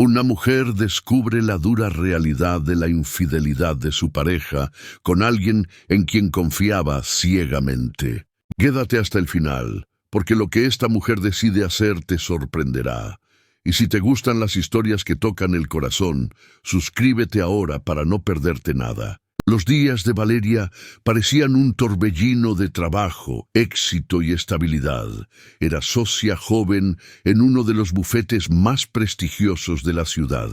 Una mujer descubre la dura realidad de la infidelidad de su pareja con alguien en quien confiaba ciegamente. Quédate hasta el final, porque lo que esta mujer decide hacer te sorprenderá. Y si te gustan las historias que tocan el corazón, suscríbete ahora para no perderte nada. Los días de Valeria parecían un torbellino de trabajo, éxito y estabilidad. Era socia joven en uno de los bufetes más prestigiosos de la ciudad.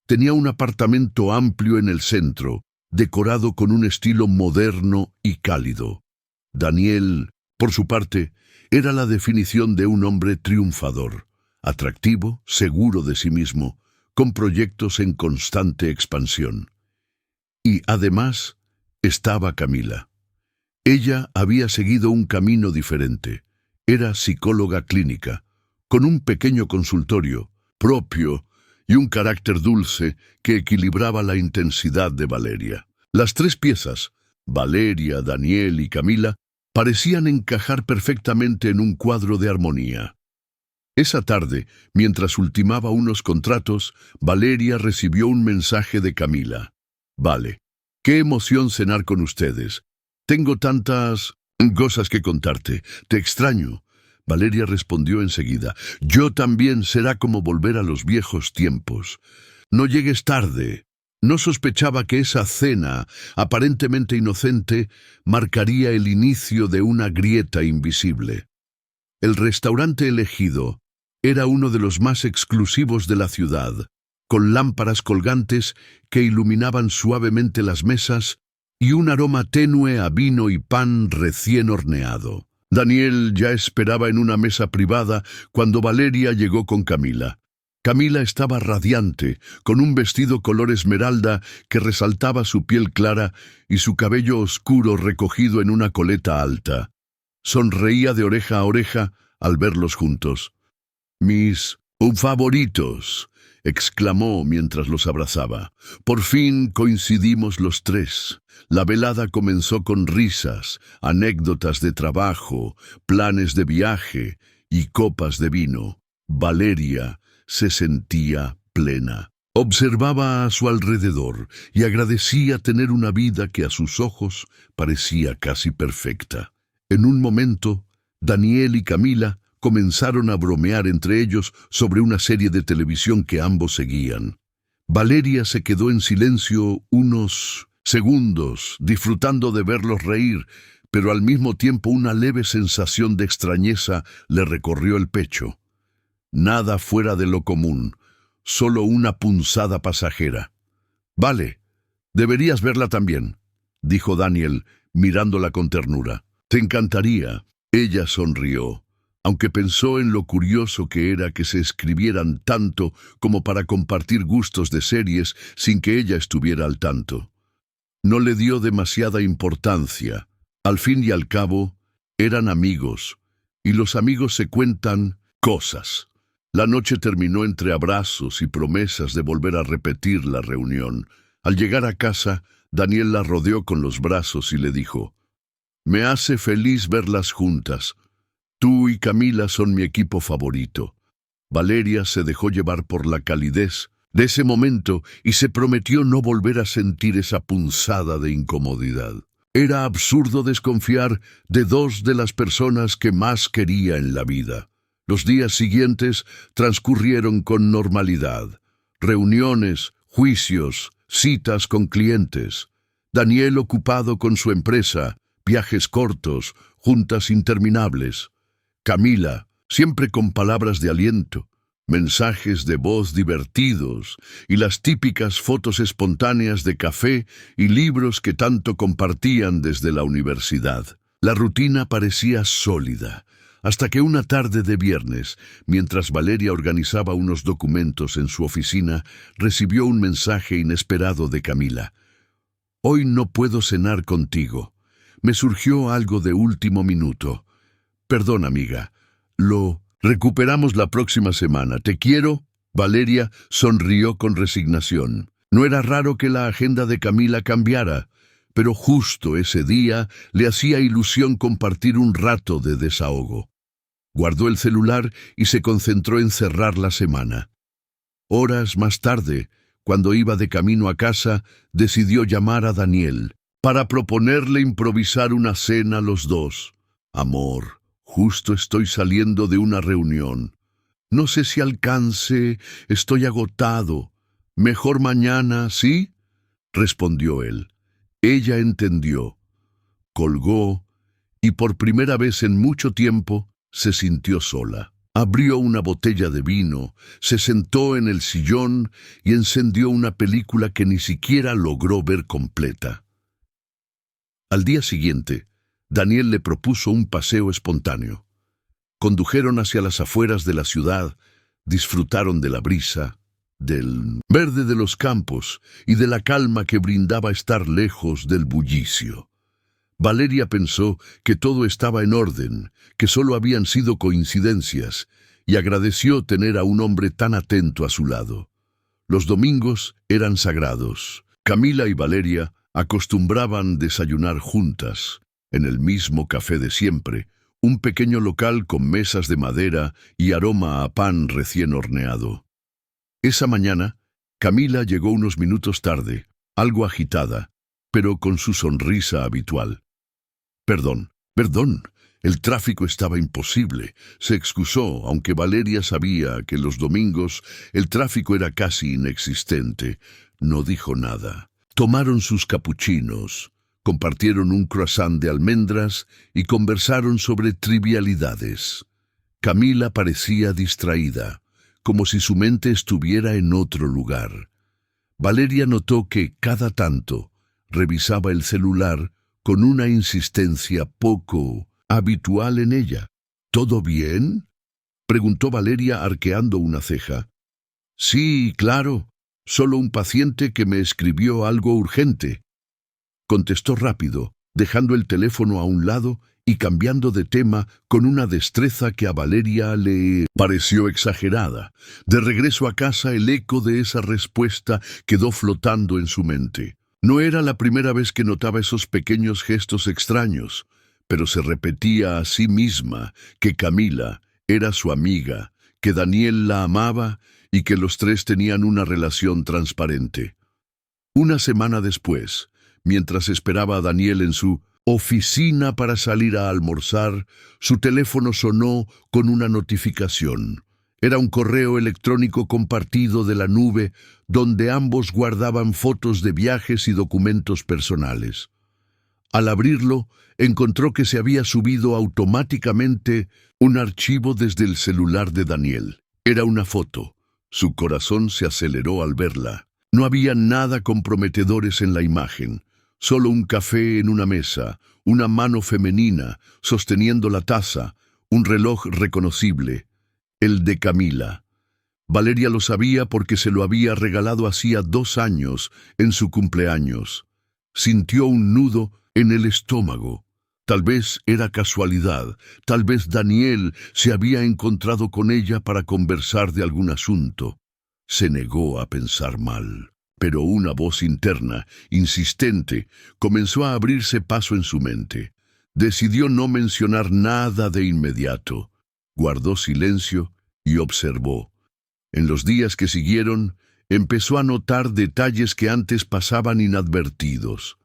Tenía un apartamento amplio en el centro, decorado con un estilo moderno y cálido. Daniel, por su parte, era la definición de un hombre triunfador, atractivo, seguro de sí mismo, con proyectos en constante expansión. Y además estaba Camila. Ella había seguido un camino diferente. Era psicóloga clínica, con un pequeño consultorio propio y un carácter dulce que equilibraba la intensidad de Valeria. Las tres piezas, Valeria, Daniel y Camila, parecían encajar perfectamente en un cuadro de armonía. Esa tarde, mientras ultimaba unos contratos, Valeria recibió un mensaje de Camila. Vale, qué emoción cenar con ustedes. Tengo tantas cosas que contarte. Te extraño. Valeria respondió enseguida. Yo también, será como volver a los viejos tiempos. No llegues tarde. No sospechaba que esa cena, aparentemente inocente, marcaría el inicio de una grieta invisible. El restaurante elegido era uno de los más exclusivos de la ciudad, con lámparas colgantes que iluminaban suavemente las mesas y un aroma tenue a vino y pan recién horneado. Daniel ya esperaba en una mesa privada cuando Valeria llegó con Camila. Camila estaba radiante, con un vestido color esmeralda que resaltaba su piel clara y su cabello oscuro recogido en una coleta alta. Sonreía de oreja a oreja al verlos juntos. «Mis favoritos», exclamó mientras los abrazaba. Por fin coincidimos los tres. La velada comenzó con risas, anécdotas de trabajo, planes de viaje y copas de vino. Valeria se sentía plena. Observaba a su alrededor y agradecía tener una vida que a sus ojos parecía casi perfecta. En un momento, Daniel y Camila comenzaron a bromear entre ellos sobre una serie de televisión que ambos seguían. Valeria se quedó en silencio unos segundos, disfrutando de verlos reír, pero al mismo tiempo una leve sensación de extrañeza le recorrió el pecho. Nada fuera de lo común, solo una punzada pasajera. «Vale, deberías verla también», dijo Daniel, mirándola con ternura. «Te encantaría». Ella sonrió, aunque pensó en lo curioso que era que se escribieran tanto como para compartir gustos de series sin que ella estuviera al tanto. No le dio demasiada importancia. Al fin y al cabo, eran amigos, y los amigos se cuentan cosas. La noche terminó entre abrazos y promesas de volver a repetir la reunión. Al llegar a casa, Daniel la rodeó con los brazos y le dijo: «Me hace feliz verlas juntas. Tú y Camila son mi equipo favorito». Valeria se dejó llevar por la calidez de ese momento y se prometió no volver a sentir esa punzada de incomodidad. Era absurdo desconfiar de dos de las personas que más quería en la vida. Los días siguientes transcurrieron con normalidad. Reuniones, juicios, citas con clientes. Daniel ocupado con su empresa, viajes cortos, juntas interminables. Camila, siempre con palabras de aliento, mensajes de voz divertidos y las típicas fotos espontáneas de café y libros que tanto compartían desde la universidad. La rutina parecía sólida, hasta que una tarde de viernes, mientras Valeria organizaba unos documentos en su oficina, recibió un mensaje inesperado de Camila. «Hoy no puedo cenar contigo. Me surgió algo de último minuto. Perdón, amiga. Lo recuperamos la próxima semana. Te quiero». Valeria sonrió con resignación. No era raro que la agenda de Camila cambiara, pero justo ese día le hacía ilusión compartir un rato de desahogo. Guardó el celular y se concentró en cerrar la semana. Horas más tarde, cuando iba de camino a casa, decidió llamar a Daniel para proponerle improvisar una cena a los dos. Amor, justo estoy saliendo de una reunión. No sé si alcance, estoy agotado. Mejor mañana, ¿sí? Respondió él. Ella entendió, colgó y por primera vez en mucho tiempo se sintió sola. Abrió una botella de vino, se sentó en el sillón y encendió una película que ni siquiera logró ver completa. Al día siguiente, Daniel le propuso un paseo espontáneo. Condujeron hacia las afueras de la ciudad, disfrutaron de la brisa, del verde de los campos y de la calma que brindaba estar lejos del bullicio. Valeria pensó que todo estaba en orden, que solo habían sido coincidencias, y agradeció tener a un hombre tan atento a su lado. Los domingos eran sagrados. Camila y Valeria acostumbraban desayunar juntas, en el mismo café de siempre, un pequeño local con mesas de madera y aroma a pan recién horneado. Esa mañana, Camila llegó unos minutos tarde, algo agitada, pero con su sonrisa habitual. Perdón, el tráfico estaba imposible. Se excusó, aunque Valeria sabía que los domingos el tráfico era casi inexistente. No dijo nada. Tomaron sus capuchinos, compartieron un croissant de almendras y conversaron sobre trivialidades. Camila parecía distraída, como si su mente estuviera en otro lugar. Valeria notó que, cada tanto, revisaba el celular con una insistencia poco habitual en ella. ¿Todo bien?, preguntó Valeria arqueando una ceja. Sí, claro, solo un paciente que me escribió algo urgente, contestó rápido, dejando el teléfono a un lado y cambiando de tema con una destreza que a Valeria le pareció exagerada. De regreso a casa, el eco de esa respuesta quedó flotando en su mente. No era la primera vez que notaba esos pequeños gestos extraños, pero se repetía a sí misma que Camila era su amiga, que Daniel la amaba y que los tres tenían una relación transparente. Una semana después, mientras esperaba a Daniel en su oficina para salir a almorzar, su teléfono sonó con una notificación. Era un correo electrónico compartido de la nube donde ambos guardaban fotos de viajes y documentos personales. Al abrirlo, encontró que se había subido automáticamente un archivo desde el celular de Daniel. Era una foto. Su corazón se aceleró al verla. No había nada comprometedores en la imagen. Solo un café en una mesa, una mano femenina sosteniendo la taza, un reloj reconocible, el de Camila. Valeria lo sabía porque se lo había regalado hacía 2 años, en su cumpleaños. Sintió un nudo en el estómago. Tal vez era casualidad, tal vez Daniel se había encontrado con ella para conversar de algún asunto. Se negó a pensar mal. Pero una voz interna, insistente, comenzó a abrirse paso en su mente. Decidió no mencionar nada de inmediato. Guardó silencio y observó. En los días que siguieron, empezó a notar detalles que antes pasaban inadvertidos.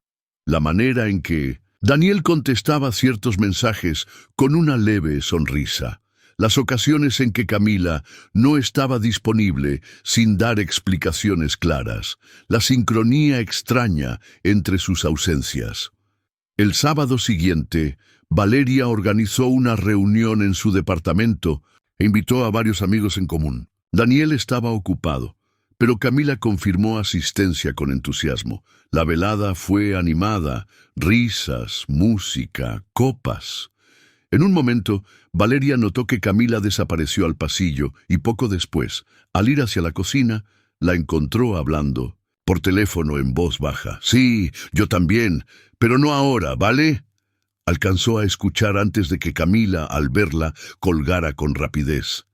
La manera en que Daniel contestaba ciertos mensajes con una leve sonrisa. Las ocasiones en que Camila no estaba disponible sin dar explicaciones claras. La sincronía extraña entre sus ausencias. El sábado siguiente, Valeria organizó una reunión en su departamento e invitó a varios amigos en común. Daniel estaba ocupado, pero Camila confirmó asistencia con entusiasmo. La velada fue animada, risas, música, copas. En un momento, Valeria notó que Camila desapareció al pasillo y poco después, al ir hacia la cocina, la encontró hablando por teléfono en voz baja. Sí, yo también, pero no ahora, ¿vale? Alcanzó a escuchar antes de que Camila, al verla, colgara con rapidez.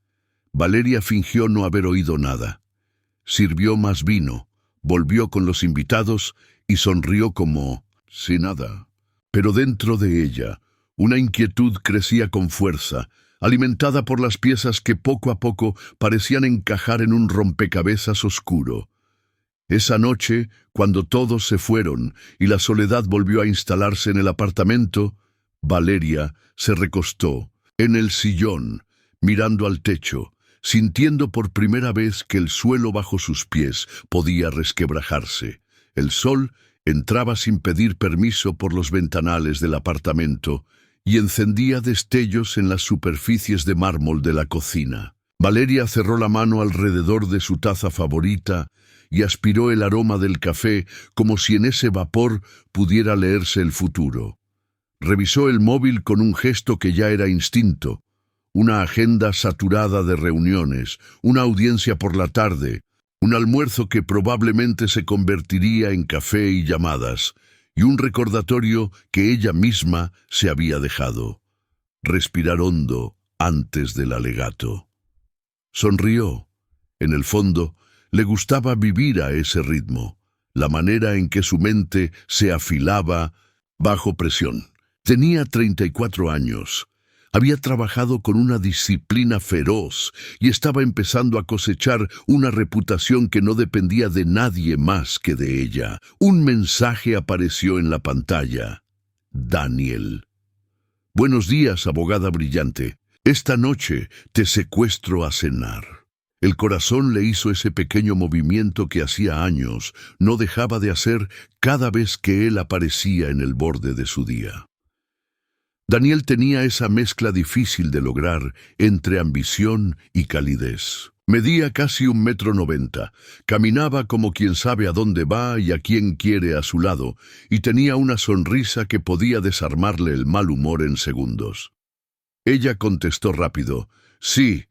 Valeria fingió no haber oído nada. Sirvió más vino, volvió con los invitados y sonrió como si nada. Pero dentro de ella, una inquietud crecía con fuerza, alimentada por las piezas que poco a poco parecían encajar en un rompecabezas oscuro. Esa noche, cuando todos se fueron y la soledad volvió a instalarse en el apartamento, Valeria se recostó en el sillón, mirando al techo, sintiendo por primera vez que el suelo bajo sus pies podía resquebrajarse. El sol entraba sin pedir permiso por los ventanales del apartamento y encendía destellos en las superficies de mármol de la cocina. Valeria cerró la mano alrededor de su taza favorita y aspiró el aroma del café como si en ese vapor pudiera leerse el futuro. Revisó el móvil con un gesto que ya era instinto. Una agenda saturada de reuniones, una audiencia por la tarde, un almuerzo que probablemente se convertiría en café y llamadas, y un recordatorio que ella misma se había dejado. Respirar hondo antes del alegato. Sonrió. En el fondo, le gustaba vivir a ese ritmo, la manera en que su mente se afilaba bajo presión. Tenía 34 años. Había trabajado con una disciplina feroz y estaba empezando a cosechar una reputación que no dependía de nadie más que de ella. Un mensaje apareció en la pantalla. Daniel. Buenos días, abogada brillante. Esta noche te secuestro a cenar. El corazón le hizo ese pequeño movimiento que hacía años no dejaba de hacer cada vez que él aparecía en el borde de su día. Daniel tenía esa mezcla difícil de lograr entre ambición y calidez. Medía casi 1,90 m, caminaba como quien sabe a dónde va y a quién quiere a su lado, y tenía una sonrisa que podía desarmarle el mal humor en segundos. Ella contestó rápido, sí,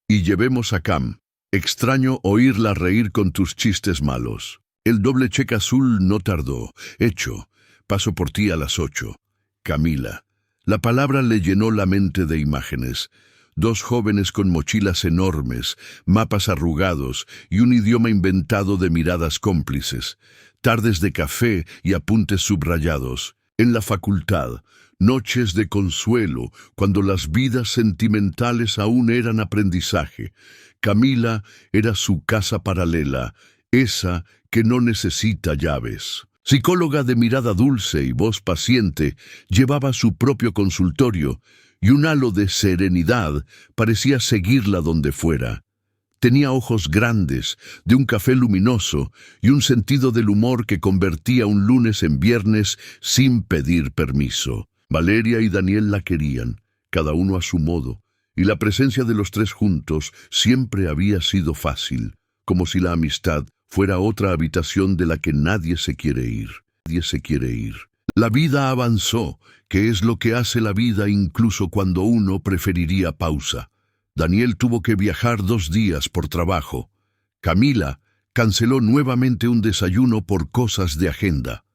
y llevemos a Cam. Extraño oírla reír con tus chistes malos. El doble cheque azul no tardó. Hecho, paso por ti a las 8. Camila. La palabra le llenó la mente de imágenes. 2 jóvenes con mochilas enormes, mapas arrugados y un idioma inventado de miradas cómplices. Tardes de café y apuntes subrayados. En la facultad, noches de consuelo, cuando las vidas sentimentales aún eran aprendizaje. Camila era su casa paralela, esa que no necesita llaves. Psicóloga de mirada dulce y voz paciente, llevaba su propio consultorio y un halo de serenidad parecía seguirla donde fuera. Tenía ojos grandes, de un café luminoso y un sentido del humor que convertía un lunes en viernes sin pedir permiso. Valeria y Daniel la querían, cada uno a su modo, y la presencia de los 3 juntos siempre había sido fácil, como si la amistad fuera otra habitación de la que nadie se quiere ir. La vida avanzó, que es lo que hace la vida incluso cuando uno preferiría pausa. Daniel tuvo que viajar 2 días por trabajo. Camila canceló nuevamente un desayuno por cosas de agenda.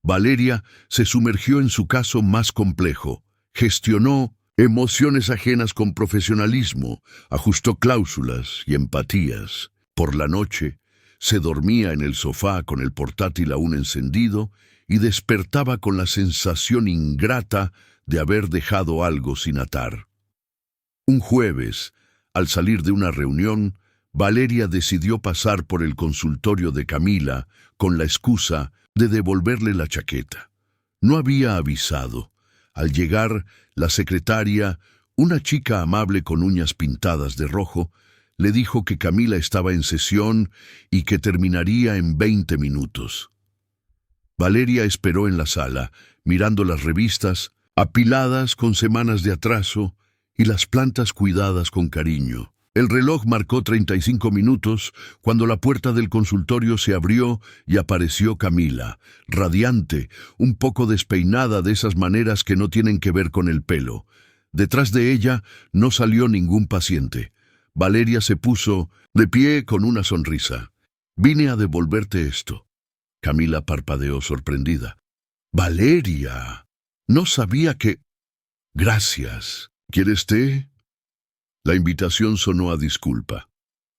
Valeria se sumergió en su caso más complejo. Gestionó emociones ajenas con profesionalismo, ajustó cláusulas y empatías. Por la noche, se dormía en el sofá con el portátil aún encendido y despertaba con la sensación ingrata de haber dejado algo sin atar. Un jueves, al salir de una reunión, Valeria decidió pasar por el consultorio de Camila con la excusa de devolverle la chaqueta. No había avisado. Al llegar, la secretaria, una chica amable con uñas pintadas de rojo, le dijo que Camila estaba en sesión y que terminaría en 20 minutos. Valeria esperó en la sala, mirando las revistas, apiladas con semanas de atraso, y las plantas cuidadas con cariño. El reloj marcó 35 minutos cuando la puerta del consultorio se abrió y apareció Camila, radiante, un poco despeinada de esas maneras que no tienen que ver con el pelo. Detrás de ella no salió ningún paciente. Valeria se puso de pie con una sonrisa. «Vine a devolverte esto». Camila parpadeó sorprendida. «¡Valeria! No sabía que...» «Gracias. ¿Quieres té?» La invitación sonó a disculpa.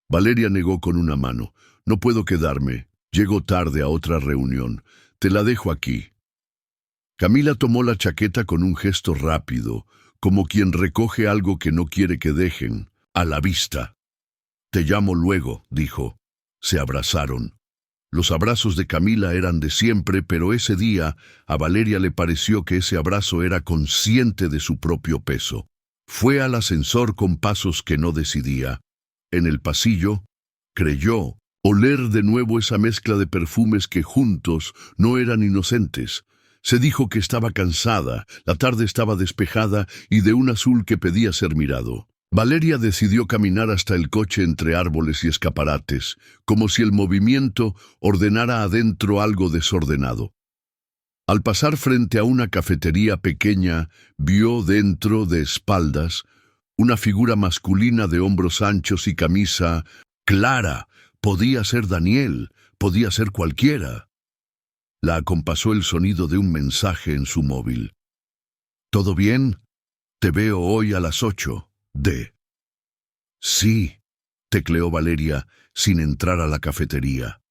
Valeria negó con una mano. «No puedo quedarme. Llego tarde a otra reunión. Te la dejo aquí». Camila tomó la chaqueta con un gesto rápido, como quien recoge algo que no quiere que dejen, a la vista. «Te llamo luego», dijo. Se abrazaron. Los abrazos de Camila eran de siempre, pero ese día a Valeria le pareció que ese abrazo era consciente de su propio peso. Fue al ascensor con pasos que no decidía. En el pasillo, creyó oler de nuevo esa mezcla de perfumes que juntos no eran inocentes. Se dijo que estaba cansada, la tarde estaba despejada y de un azul que pedía ser mirado. Valeria decidió caminar hasta el coche entre árboles y escaparates, como si el movimiento ordenara adentro algo desordenado. Al pasar frente a una cafetería pequeña, vio dentro, de espaldas, una figura masculina de hombros anchos y camisa clara. Podía ser Daniel, podía ser cualquiera. La acompasó el sonido de un mensaje en su móvil. «¿Todo bien? Te veo hoy a las 8. Sí», tecleó Valeria sin entrar a la cafetería.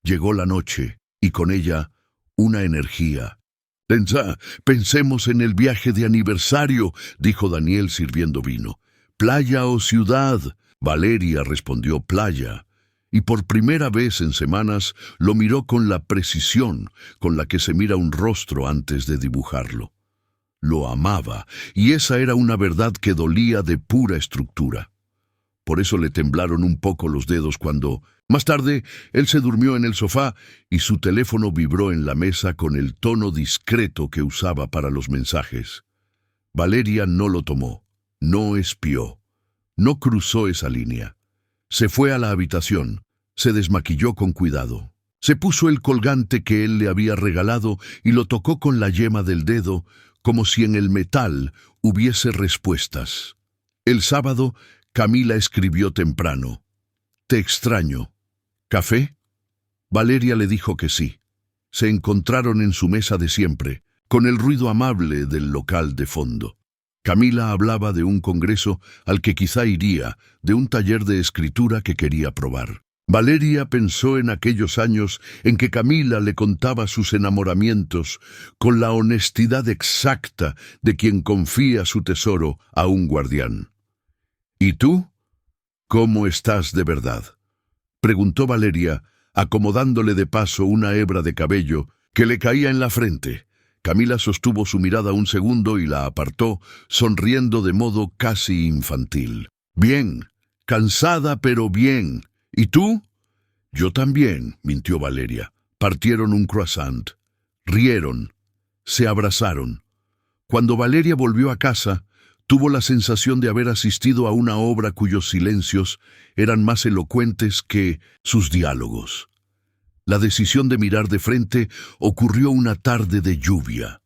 Llegó la noche y con ella una energía. «Pensemos en el viaje de aniversario», dijo Daniel sirviendo vino. «¿Playa o ciudad?». Valeria respondió playa. Y por primera vez en semanas lo miró con la precisión con la que se mira un rostro antes de dibujarlo. Lo amaba, y esa era una verdad que dolía de pura estructura. Por eso le temblaron un poco los dedos cuando, más tarde, él se durmió en el sofá y su teléfono vibró en la mesa con el tono discreto que usaba para los mensajes. Valeria no lo tomó, no espió, no cruzó esa línea. Se fue a la habitación, se desmaquilló con cuidado. Se puso el colgante que él le había regalado y lo tocó con la yema del dedo, como si en el metal hubiese respuestas. El sábado, Camila escribió temprano. «Te extraño. ¿Café?». Valeria le dijo que sí. Se encontraron en su mesa de siempre, con el ruido amable del local de fondo. Camila hablaba de un congreso al que quizá iría, de un taller de escritura que quería probar. Valeria pensó en aquellos años en que Camila le contaba sus enamoramientos con la honestidad exacta de quien confía su tesoro a un guardián. «¿Y tú? ¿Cómo estás de verdad?», preguntó Valeria, acomodándole de paso una hebra de cabello que le caía en la frente. Camila sostuvo su mirada un segundo y la apartó, sonriendo de modo casi infantil. «Bien, cansada pero bien. ¿Y tú?». «Yo también», mintió Valeria. Partieron un croissant. Rieron. Se abrazaron. Cuando Valeria volvió a casa, tuvo la sensación de haber asistido a una obra cuyos silencios eran más elocuentes que sus diálogos. La decisión de mirar de frente ocurrió una tarde de lluvia.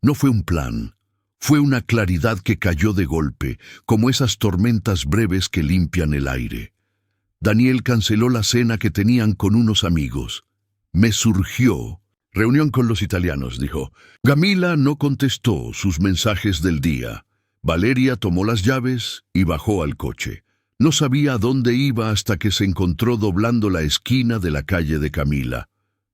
No fue un plan, fue una claridad que cayó de golpe, como esas tormentas breves que limpian el aire. Daniel canceló la cena que tenían con unos amigos. Me surgió. «Reunión con los italianos», dijo. Camila no contestó sus mensajes del día. Valeria tomó las llaves y bajó al coche. No sabía a dónde iba hasta que se encontró doblando la esquina de la calle de Camila.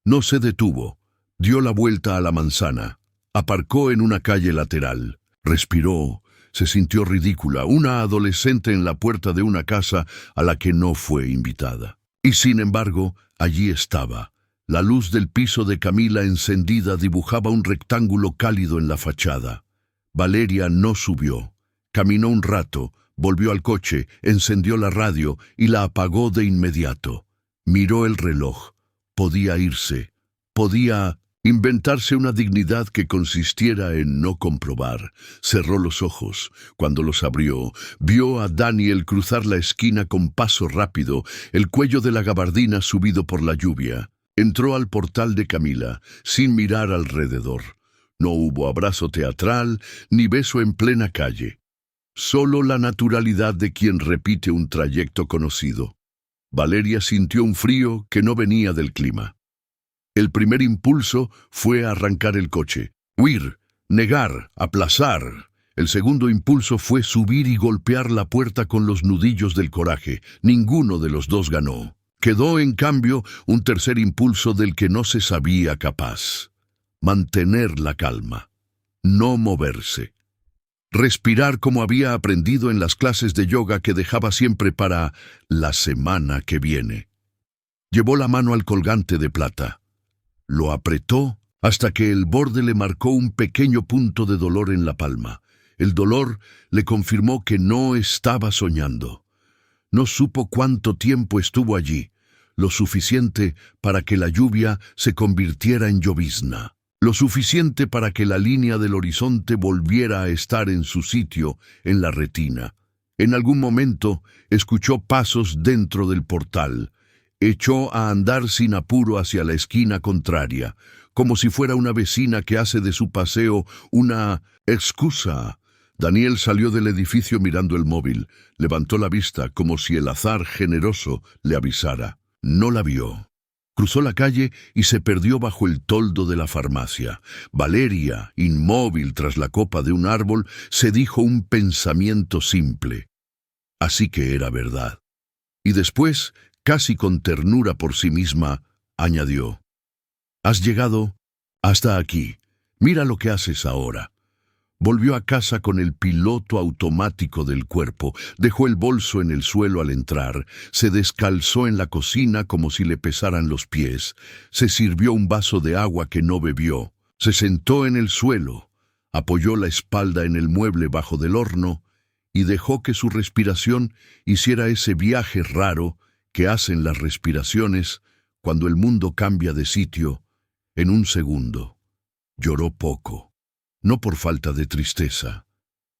No se detuvo. Dio la vuelta a la manzana. Aparcó en una calle lateral. Respiró. Se sintió ridícula, una adolescente en la puerta de una casa a la que no fue invitada. Y sin embargo, allí estaba. La luz del piso de Camila encendida dibujaba un rectángulo cálido en la fachada. Valeria no subió. Caminó un rato, volvió al coche, encendió la radio y la apagó de inmediato. Miró el reloj. Podía irse. Podía inventarse una dignidad que consistiera en no comprobar. Cerró los ojos. Cuando los abrió, vio a Daniel cruzar la esquina con paso rápido, el cuello de la gabardina subido por la lluvia. Entró al portal de Camila, sin mirar alrededor. No hubo abrazo teatral, ni beso en plena calle. Solo la naturalidad de quien repite un trayecto conocido. Valeria sintió un frío que no venía del clima. El primer impulso fue arrancar el coche, huir, negar, aplazar. El segundo impulso fue subir y golpear la puerta con los nudillos del coraje. Ninguno de los dos ganó. Quedó, en cambio, un tercer impulso del que no se sabía capaz. Mantener la calma. No moverse. respirar como había aprendido en las clases de yoga que dejaba siempre para la semana que viene. Llevó la mano al colgante de plata. Lo apretó hasta que el borde le marcó un pequeño punto de dolor en la palma. El dolor le confirmó que no estaba soñando. No supo cuánto tiempo estuvo allí, lo suficiente para que la lluvia se convirtiera en llovizna, lo suficiente para que la línea del horizonte volviera a estar en su sitio en la retina. En algún momento escuchó pasos dentro del portal. Echó a andar sin apuro hacia la esquina contraria, como si fuera una vecina que hace de su paseo una excusa. Daniel salió del edificio mirando el móvil. Levantó la vista como si el azar generoso le avisara. No la vio. Cruzó la calle y se perdió bajo el toldo de la farmacia. Valeria, inmóvil tras la copa de un árbol, se dijo un pensamiento simple. Así que era verdad. Y después, casi con ternura por sí misma, añadió: «Has llegado hasta aquí. Mira lo que haces ahora». Volvió a casa con el piloto automático del cuerpo, dejó el bolso en el suelo al entrar, se descalzó en la cocina como si le pesaran los pies, se sirvió un vaso de agua que no bebió, se sentó en el suelo, apoyó la espalda en el mueble bajo del horno y dejó que su respiración hiciera ese viaje raro que hacen las respiraciones cuando el mundo cambia de sitio en un segundo. Lloró poco. No por falta de tristeza.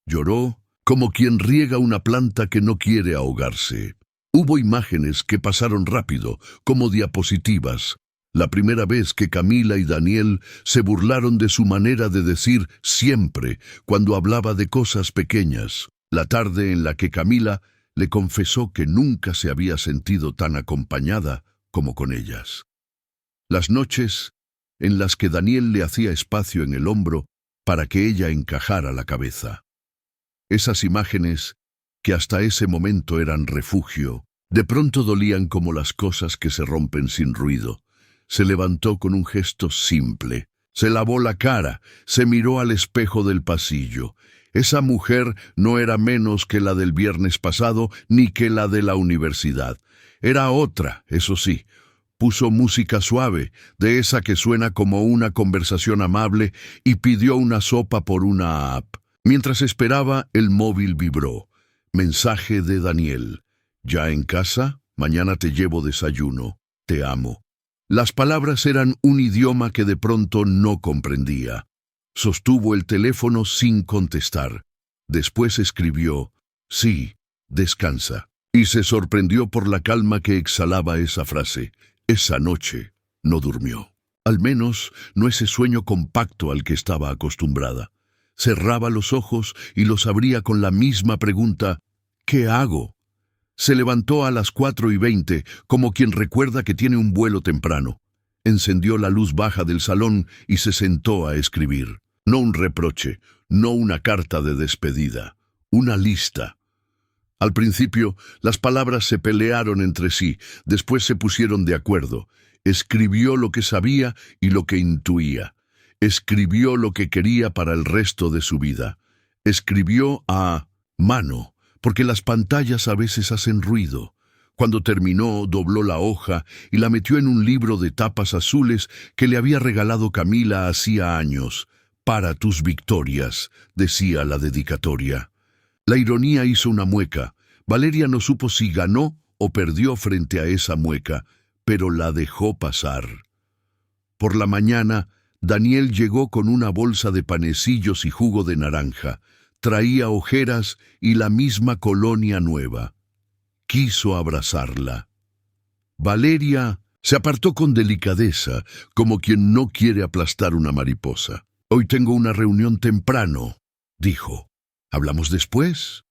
Lloró como quien riega una planta que no quiere ahogarse. Hubo imágenes que pasaron rápido, como diapositivas. La primera vez que Camila y Daniel se burlaron de su manera de decir siempre cuando hablaba de cosas pequeñas. La tarde en la que Camila le confesó que nunca se había sentido tan acompañada como con ellas. Las noches en las que Daniel le hacía espacio en el hombro para que ella encajara la cabeza. Esas imágenes, que hasta ese momento eran refugio, de pronto dolían como las cosas que se rompen sin ruido. Se levantó con un gesto simple, se lavó la cara, se miró al espejo del pasillo. Esa mujer no era menos que la del viernes pasado ni que la de la universidad. Era otra, eso sí. Puso música suave, de esa que suena como una conversación amable, y pidió una sopa por una app. Mientras esperaba, el móvil vibró. Mensaje de Daniel. ¿Ya en casa? Mañana te llevo desayuno. Te amo. Las palabras eran un idioma que de pronto no comprendía. Sostuvo el teléfono sin contestar. Después escribió: «Sí, descansa». Y se sorprendió por la calma que exhalaba esa frase. Esa noche no durmió. Al menos no ese sueño compacto al que estaba acostumbrada. Cerraba los ojos y los abría con la misma pregunta: ¿qué hago? Se levantó a las 4:20, como quien recuerda que tiene un vuelo temprano. Encendió la luz baja del salón y se sentó a escribir. No un reproche, no una carta de despedida, una lista. Al principio, las palabras se pelearon entre sí, después se pusieron de acuerdo. Escribió lo que sabía y lo que intuía. Escribió lo que quería para el resto de su vida. Escribió a mano, porque las pantallas a veces hacen ruido. Cuando terminó, dobló la hoja y la metió en un libro de tapas azules que le había regalado Camila hacía años. «Para tus victorias», decía la dedicatoria. La ironía hizo una mueca. Valeria no supo si ganó o perdió frente a esa mueca, pero la dejó pasar. Por la mañana, Daniel llegó con una bolsa de panecillos y jugo de naranja. Traía ojeras y la misma colonia nueva. Quiso abrazarla. Valeria se apartó con delicadeza, como quien no quiere aplastar una mariposa. «Hoy tengo una reunión temprano», dijo. «¿Hablamos después?»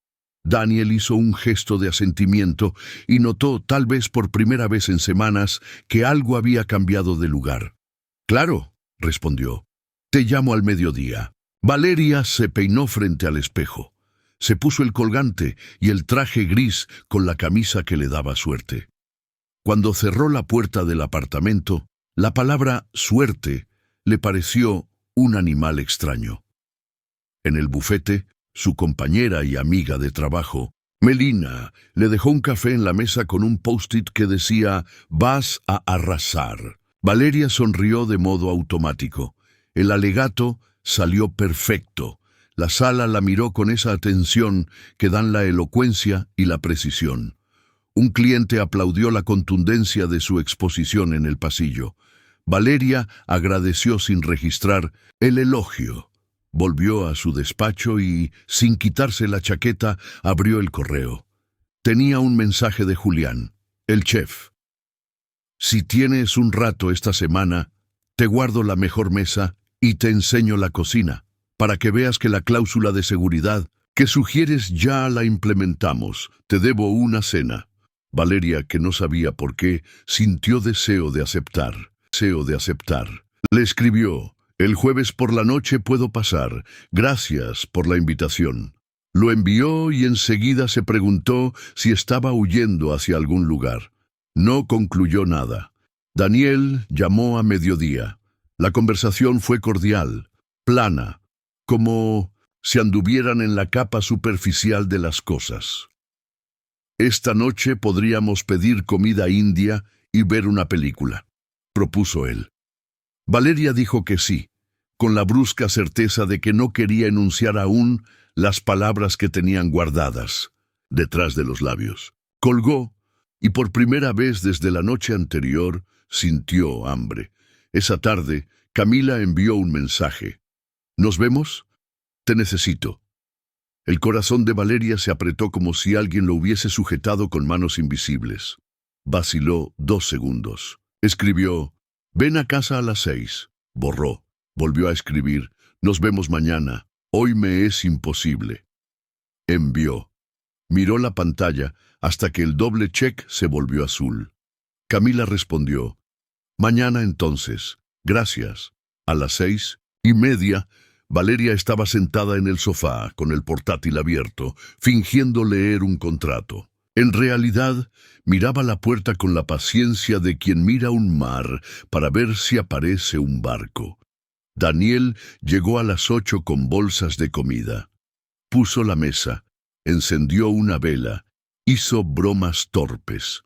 Daniel hizo un gesto de asentimiento y notó, tal vez por primera vez en semanas, que algo había cambiado de lugar. «Claro», respondió. «Te llamo al mediodía». Valeria se peinó frente al espejo. Se puso el colgante y el traje gris con la camisa que le daba suerte. Cuando cerró la puerta del apartamento, la palabra suerte le pareció un animal extraño. En el bufete, su compañera y amiga de trabajo. Melina le dejó un café en la mesa con un post-it que decía «Vas a arrasar». Valeria sonrió de modo automático. El alegato salió perfecto. La sala la miró con esa atención que dan la elocuencia y la precisión. Un cliente aplaudió la contundencia de su exposición en el pasillo. Valeria agradeció sin registrar el elogio. Volvió a su despacho y, sin quitarse la chaqueta, abrió el correo. Tenía un mensaje de Julián, el chef. «Si tienes un rato esta semana, te guardo la mejor mesa y te enseño la cocina, para que veas que la cláusula de seguridad que sugieres ya la implementamos. Te debo una cena». Valeria, que no sabía por qué, sintió deseo de aceptar. Le escribió: «El jueves por la noche puedo pasar. Gracias por la invitación». Lo envió y enseguida se preguntó si estaba huyendo hacia algún lugar. No concluyó nada. Daniel llamó a mediodía. La conversación fue cordial, plana, como si anduvieran en la capa superficial de las cosas. «Esta noche podríamos pedir comida india y ver una película», propuso él. Valeria dijo que sí, con la brusca certeza de que no quería enunciar aún las palabras que tenían guardadas detrás de los labios. Colgó y por primera vez desde la noche anterior sintió hambre. Esa tarde, Camila envió un mensaje. «¿Nos vemos? Te necesito». El corazón de Valeria se apretó como si alguien lo hubiese sujetado con manos invisibles. Vaciló 2 segundos. Escribió: «Ven a casa a las 6». Borró. Volvió a escribir: «Nos vemos mañana. Hoy me es imposible». Envió. Miró la pantalla hasta que el doble check se volvió azul. Camila respondió: «Mañana entonces. Gracias». A las 6:30, Valeria estaba sentada en el sofá con el portátil abierto, fingiendo leer un contrato. En realidad, miraba la puerta con la paciencia de quien mira un mar para ver si aparece un barco. Daniel llegó a las 8 con bolsas de comida. Puso la mesa, encendió una vela, hizo bromas torpes.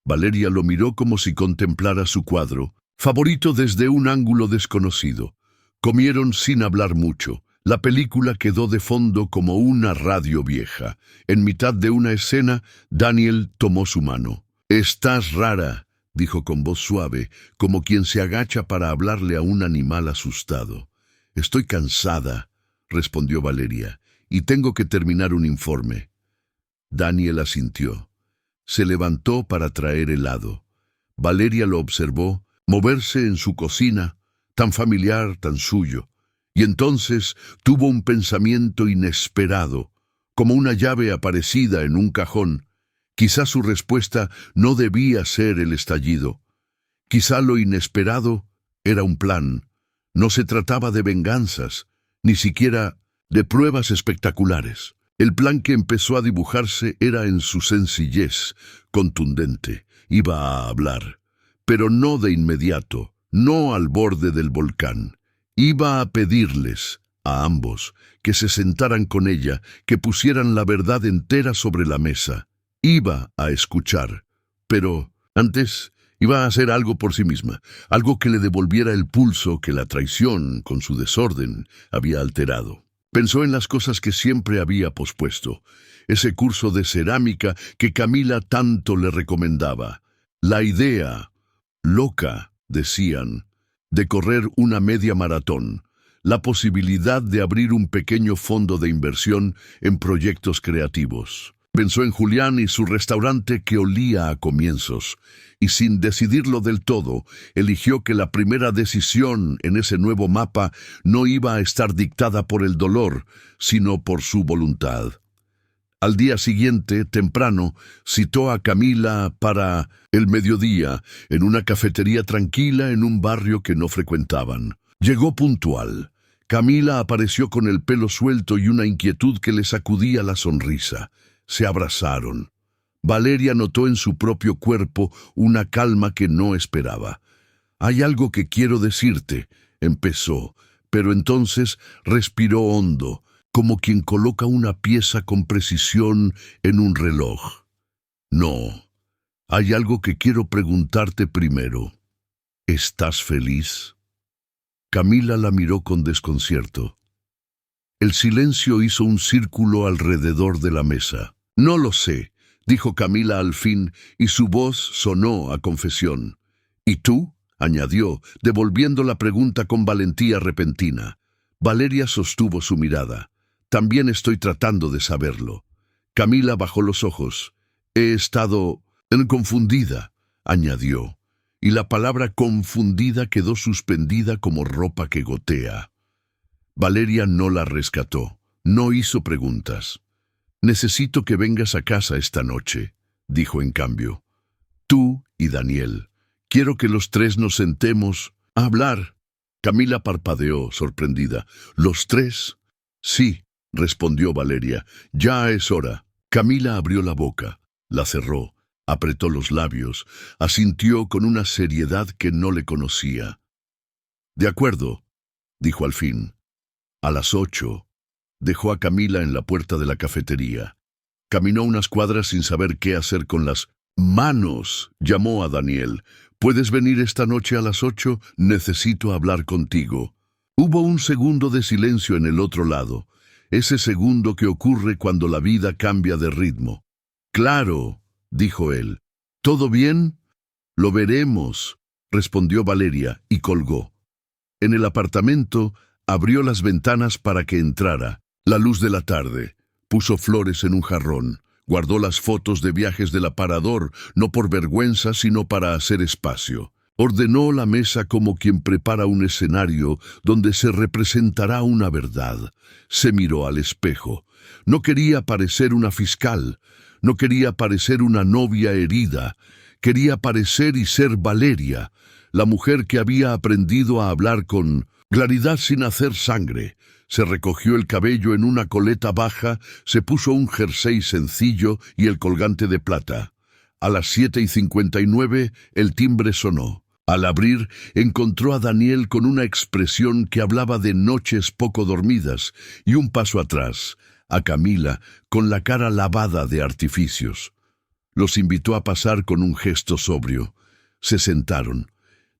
Valeria lo miró como si contemplara su cuadro, favorito, desde un ángulo desconocido. Comieron sin hablar mucho. La película quedó de fondo como una radio vieja. En mitad de una escena, Daniel tomó su mano. «Estás rara», dijo con voz suave, como quien se agacha para hablarle a un animal asustado. «Estoy cansada», respondió Valeria, «y tengo que terminar un informe». Daniel asintió. Se levantó para traer helado. Valeria lo observó moverse en su cocina, tan familiar, tan suyo, y entonces tuvo un pensamiento inesperado, como una llave aparecida en un cajón. Quizá su respuesta no debía ser el estallido. Quizá lo inesperado era un plan. No se trataba de venganzas, ni siquiera de pruebas espectaculares. El plan que empezó a dibujarse era en su sencillez contundente. Iba a hablar, pero no de inmediato, no al borde del volcán. Iba a pedirles, a ambos, que se sentaran con ella, que pusieran la verdad entera sobre la mesa. Iba a escuchar, pero antes iba a hacer algo por sí misma, algo que le devolviera el pulso que la traición, con su desorden, había alterado. Pensó en las cosas que siempre había pospuesto, ese curso de cerámica que Camila tanto le recomendaba, la idea, loca, decían, de correr una media maratón, la posibilidad de abrir un pequeño fondo de inversión en proyectos creativos. Pensó en Julián y su restaurante que olía a comienzos, y sin decidirlo del todo, eligió que la primera decisión en ese nuevo mapa no iba a estar dictada por el dolor, sino por su voluntad. Al día siguiente, temprano, citó a Camila para el mediodía en una cafetería tranquila en un barrio que no frecuentaban. Llegó puntual. Camila apareció con el pelo suelto y una inquietud que le sacudía la sonrisa. Se abrazaron. Valeria notó en su propio cuerpo una calma que no esperaba. «Hay algo que quiero decirte», empezó, pero entonces respiró hondo. como quien coloca una pieza con precisión en un reloj. No, hay algo que quiero preguntarte primero. ¿Estás feliz? Camila la miró con desconcierto. El silencio hizo un círculo alrededor de la mesa. No lo sé, dijo Camila al fin, y su voz sonó a confesión. ¿Y tú?, añadió, devolviendo la pregunta con valentía repentina. Valeria sostuvo su mirada. También estoy tratando de saberlo. Camila bajó los ojos. He estado confundida, añadió, y la palabra confundida quedó suspendida como ropa que gotea. Valeria no la rescató, no hizo preguntas. Necesito que vengas a casa esta noche, dijo en cambio. Tú y Daniel. Quiero que los tres nos sentemos a hablar. Camila parpadeó, sorprendida. ¿Los tres? Sí, respondió Valeria. Ya es hora. Camila abrió la boca, la cerró, apretó los labios, asintió con una seriedad que no le conocía. De acuerdo, dijo al fin. A las 8, dejó a Camila en la puerta de la cafetería. Caminó unas cuadras sin saber qué hacer con las manos. Llamó a Daniel. ¿Puedes venir esta noche a las 8? Necesito hablar contigo. Hubo un segundo de silencio en el otro lado, ese segundo que ocurre cuando la vida cambia de ritmo. Claro, dijo él. ¿Todo bien? Lo veremos, respondió Valeria y colgó. En el apartamento, abrió las ventanas para que entrara la luz de la tarde, puso flores en un jarrón, guardó las fotos de viajes del aparador, no por vergüenza, sino para hacer espacio. Ordenó la mesa como quien prepara un escenario donde se representará una verdad. Se miró al espejo. No quería parecer una fiscal, no quería parecer una novia herida, quería parecer y ser Valeria, la mujer que había aprendido a hablar con claridad sin hacer sangre. Se recogió el cabello en una coleta baja, se puso un jersey sencillo y el colgante de plata. A las 7:59 el timbre sonó. Al abrir, encontró a Daniel con una expresión que hablaba de noches poco dormidas, y un paso atrás, a Camila, con la cara lavada de artificios. Los invitó a pasar con un gesto sobrio. Se sentaron.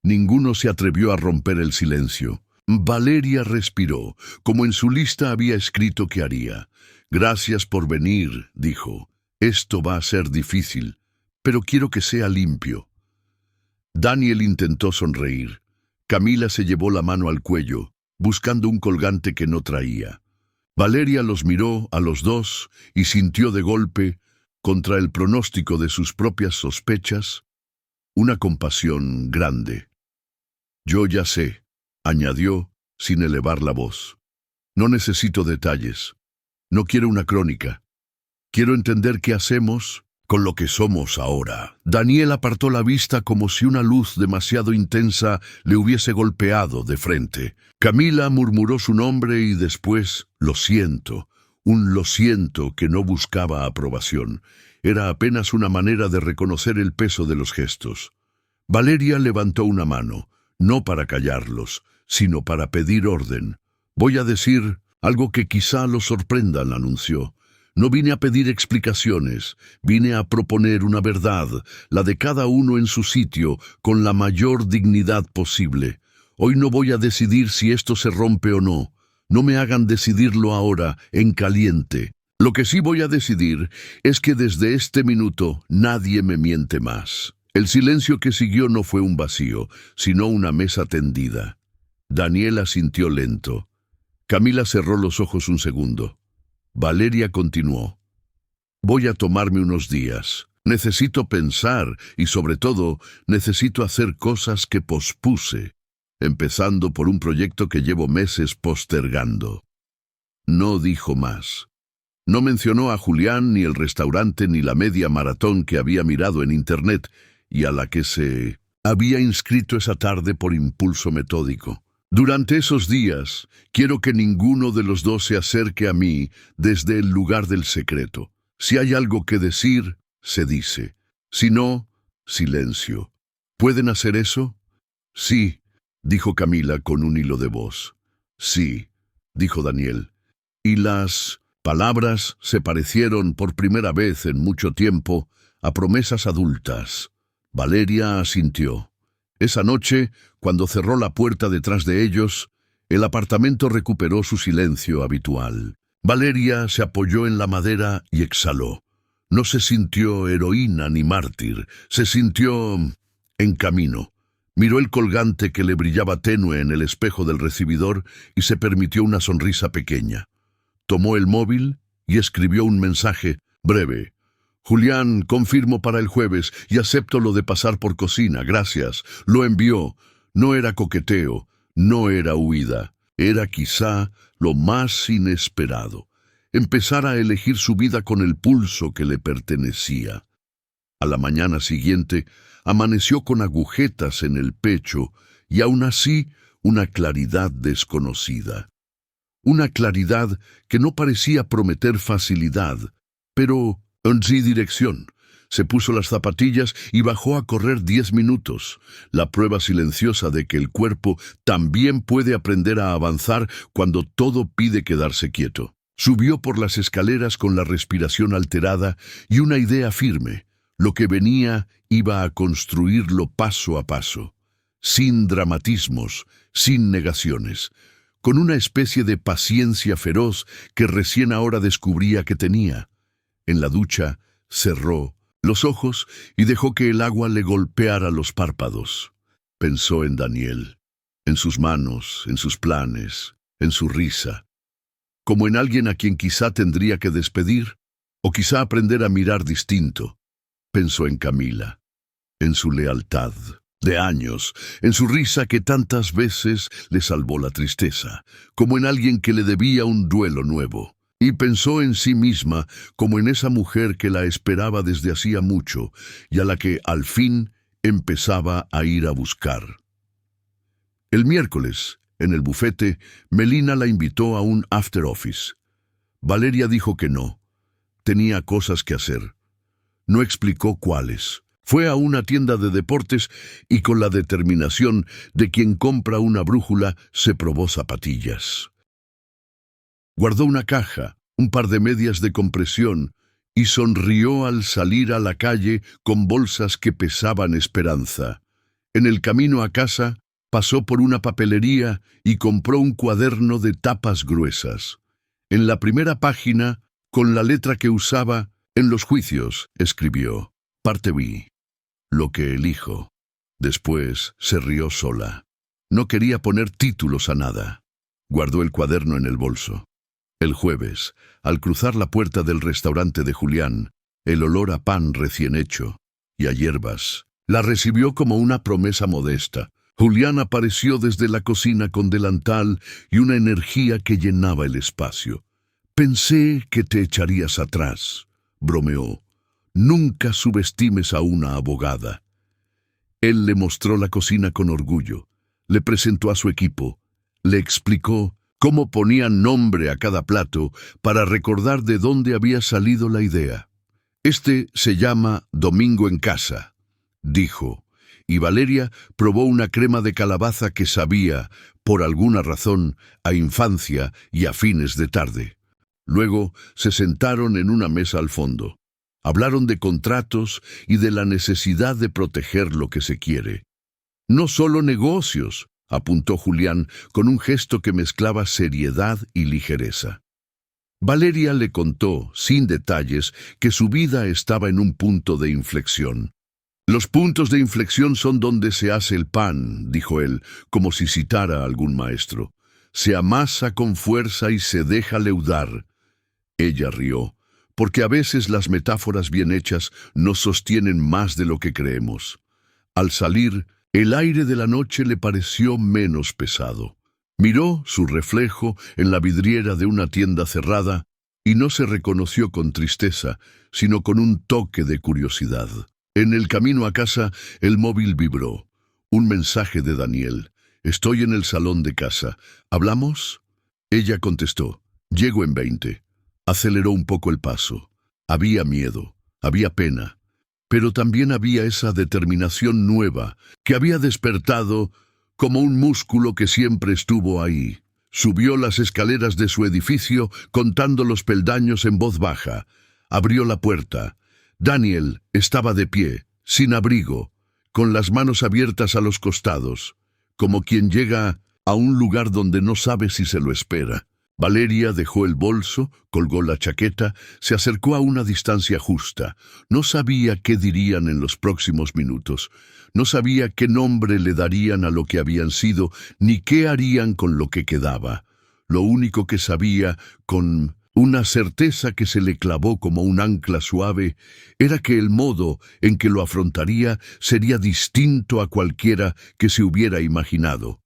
Ninguno se atrevió a romper el silencio. Valeria respiró, como en su lista había escrito que haría. Gracias por venir, dijo. Esto va a ser difícil, pero quiero que sea limpio. Daniel intentó sonreír. Camila se llevó la mano al cuello, buscando un colgante que no traía. Valeria los miró a los dos y sintió de golpe, contra el pronóstico de sus propias sospechas, una compasión grande. Yo ya sé, añadió, sin elevar la voz. No necesito detalles. No quiero una crónica. Quiero entender qué hacemos con lo que somos ahora. Daniel apartó la vista como si una luz demasiado intensa le hubiese golpeado de frente. Camila murmuró su nombre y después, lo siento, un lo siento que no buscaba aprobación. Era apenas una manera de reconocer el peso de los gestos. Valeria levantó una mano, no para callarlos, sino para pedir orden. Voy a decir algo que quizá los sorprenda, anunció. No vine a pedir explicaciones, vine a proponer una verdad, la de cada uno en su sitio, con la mayor dignidad posible. Hoy no voy a decidir si esto se rompe o no. No me hagan decidirlo ahora, en caliente. Lo que sí voy a decidir es que desde este minuto nadie me miente más. El silencio que siguió no fue un vacío, sino una mesa tendida. Daniel asintió lento. Camila cerró los ojos un segundo. Valeria continuó. Voy a tomarme unos días. Necesito pensar y, sobre todo, necesito hacer cosas que pospuse, empezando por un proyecto que llevo meses postergando. No dijo más. No mencionó a Julián, ni el restaurante, ni la media maratón que había mirado en Internet y a la que se había inscrito esa tarde por impulso metódico. Durante esos días, quiero que ninguno de los dos se acerque a mí desde el lugar del secreto. Si hay algo que decir, se dice. Si no, silencio. ¿Pueden hacer eso? Sí, dijo Camila con un hilo de voz. Sí, dijo Daniel. y las palabras se parecieron por primera vez en mucho tiempo a promesas adultas. Valeria asintió. Esa noche, cuando cerró la puerta detrás de ellos, el apartamento recuperó su silencio habitual. Valeria se apoyó en la madera y exhaló. No se sintió heroína ni mártir, se sintió en camino. Miró el colgante que le brillaba tenue en el espejo del recibidor y se permitió una sonrisa pequeña. Tomó el móvil y escribió un mensaje breve. Julián, confirmo para el jueves y acepto lo de pasar por cocina, gracias. Lo envió. No era coqueteo, no era huida. Era quizá lo más inesperado. Empezar a elegir su vida con el pulso que le pertenecía. A la mañana siguiente, amaneció con agujetas en el pecho y aún así una claridad desconocida. Una claridad que no parecía prometer facilidad, pero en sí dirección. Se puso las zapatillas y bajó a correr 10 minutos, la prueba silenciosa de que el cuerpo también puede aprender a avanzar cuando todo pide quedarse quieto. Subió por las escaleras con la respiración alterada y una idea firme. Lo que venía iba a construirlo paso a paso, sin dramatismos, sin negaciones, con una especie de paciencia feroz que recién ahora descubría que tenía. En la ducha, cerró los ojos y dejó que el agua le golpeara los párpados. Pensó en Daniel, en sus manos, en sus planes, en su risa, como en alguien a quien quizá tendría que despedir, o quizá aprender a mirar distinto. Pensó en Camila, en su lealtad de años, en su risa que tantas veces le salvó la tristeza, como en alguien que le debía un duelo nuevo. Y pensó en sí misma como en esa mujer que la esperaba desde hacía mucho y a la que al fin empezaba a ir a buscar. El miércoles, en el bufete, Melina la invitó a un after office. Valeria dijo que no. Tenía cosas que hacer. No explicó cuáles. Fue a una tienda de deportes y con la determinación de quien compra una brújula se probó zapatillas. Guardó una caja, un par de medias de compresión y sonrió al salir a la calle con bolsas que pesaban esperanza. En el camino a casa, pasó por una papelería y compró un cuaderno de tapas gruesas. En la primera página, con la letra que usaba en los juicios, escribió: Parte B, lo que elijo. Después se rió sola. No quería poner títulos a nada. Guardó el cuaderno en el bolso. El jueves, al cruzar la puerta del restaurante de Julián, el olor a pan recién hecho y a hierbas la recibió como una promesa modesta. Julián apareció desde la cocina con delantal y una energía que llenaba el espacio. Pensé que te echarías atrás, bromeó. Nunca subestimes a una abogada. Él le mostró la cocina con orgullo, le presentó a su equipo, le explicó cómo ponían nombre a cada plato para recordar de dónde había salido la idea. Este se llama Domingo en casa, dijo, y Valeria probó una crema de calabaza que sabía, por alguna razón, a infancia y a fines de tarde. Luego se sentaron en una mesa al fondo. Hablaron de contratos y de la necesidad de proteger lo que se quiere. No solo negocios, apuntó Julián con un gesto que mezclaba seriedad y ligereza. Valeria le contó, sin detalles, que su vida estaba en un punto de inflexión. Los puntos de inflexión son donde se hace el pan, dijo él, como si citara a algún maestro. Se amasa con fuerza y se deja leudar. Ella rió, porque a veces las metáforas bien hechas nos sostienen más de lo que creemos. Al salir, el aire de la noche le pareció menos pesado. Miró su reflejo en la vidriera de una tienda cerrada y no se reconoció con tristeza, sino con un toque de curiosidad. En el camino a casa, el móvil vibró. Un mensaje de Daniel. Estoy en el salón de casa. ¿Hablamos? Ella contestó. Llego en 20. Aceleró un poco el paso. Había miedo, había pena. Pero también había esa determinación nueva que había despertado como un músculo que siempre estuvo ahí, Subió las escaleras de su edificio contando los peldaños en voz baja. Abrió la puerta. Daniel estaba de pie, sin abrigo, con las manos abiertas a los costados, como quien llega a un lugar donde no sabe si se lo espera. Valeria dejó el bolso, colgó la chaqueta, se acercó a una distancia justa. No sabía qué dirían en los próximos minutos. No sabía qué nombre le darían a lo que habían sido, ni qué harían con lo que quedaba. Lo único que sabía, con una certeza que se le clavó como un ancla suave, era que el modo en que lo afrontaría sería distinto a cualquiera que se hubiera imaginado.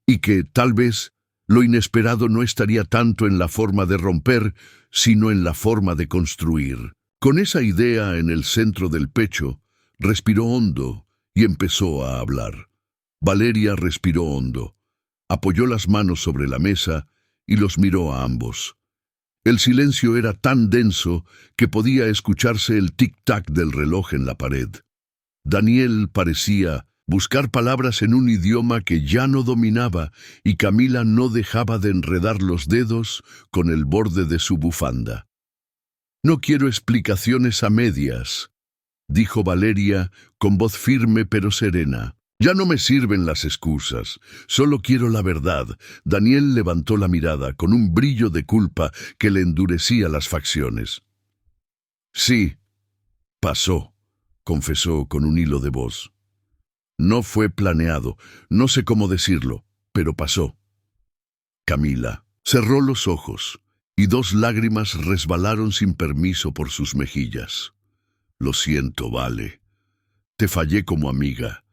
Y que, tal vez, lo inesperado no estaría tanto en la forma de romper, sino en la forma de construir. Con esa idea en el centro del pecho, respiró hondo y empezó a hablar. Valeria respiró hondo, apoyó las manos sobre la mesa y los miró a ambos. El silencio era tan denso que podía escucharse el tic-tac del reloj en la pared. Daniel parecía buscar palabras en un idioma que ya no dominaba, y Camila no dejaba de enredar los dedos con el borde de su bufanda. «No quiero explicaciones a medias», dijo Valeria con voz firme pero serena. «Ya no me sirven las excusas, solo quiero la verdad». Daniel levantó la mirada con un brillo de culpa que le endurecía las facciones. «Sí, pasó», confesó con un hilo de voz. «No fue planeado, no sé cómo decirlo, pero pasó». Camila cerró los ojos y 2 lágrimas resbalaron sin permiso por sus mejillas. «Lo siento, Vale. Te fallé como amiga,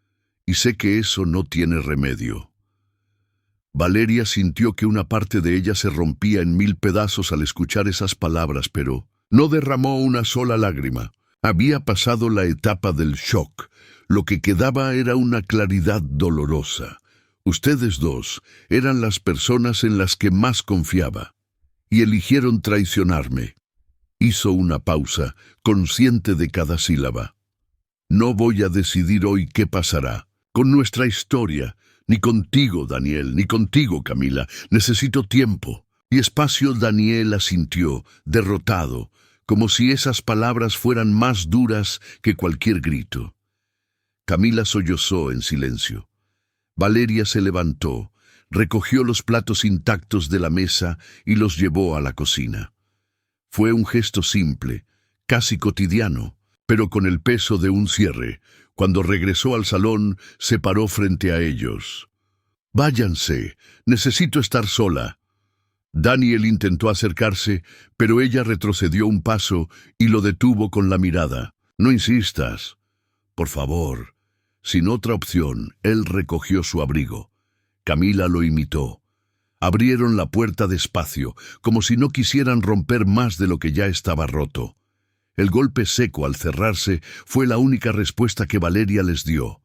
y sé que eso no tiene remedio». Valeria sintió que una parte de ella se rompía en 1000 pedazos al escuchar esas palabras, pero no derramó una sola lágrima. Había pasado la etapa del shock. Lo que quedaba era una claridad dolorosa. Ustedes dos eran las personas en las que más confiaba, y eligieron traicionarme. Hizo una pausa, consciente de cada sílaba. «No voy a decidir hoy qué pasará con nuestra historia, ni contigo, Daniel, ni contigo, Camila. Necesito tiempo y espacio». Daniel asintió, derrotado, como si esas palabras fueran más duras que cualquier grito. Camila sollozó en silencio. Valeria se levantó, recogió los platos intactos de la mesa y los llevó a la cocina. Fue un gesto simple, casi cotidiano, pero con el peso de un cierre. Cuando regresó al salón, se paró frente a ellos. «Váyanse, necesito estar sola». Daniel intentó acercarse, pero ella retrocedió un paso y lo detuvo con la mirada. «No insistas. Por favor». Sin otra opción, él recogió su abrigo. Camila lo imitó. Abrieron la puerta despacio, como si no quisieran romper más de lo que ya estaba roto. El golpe seco al cerrarse fue la única respuesta que Valeria les dio.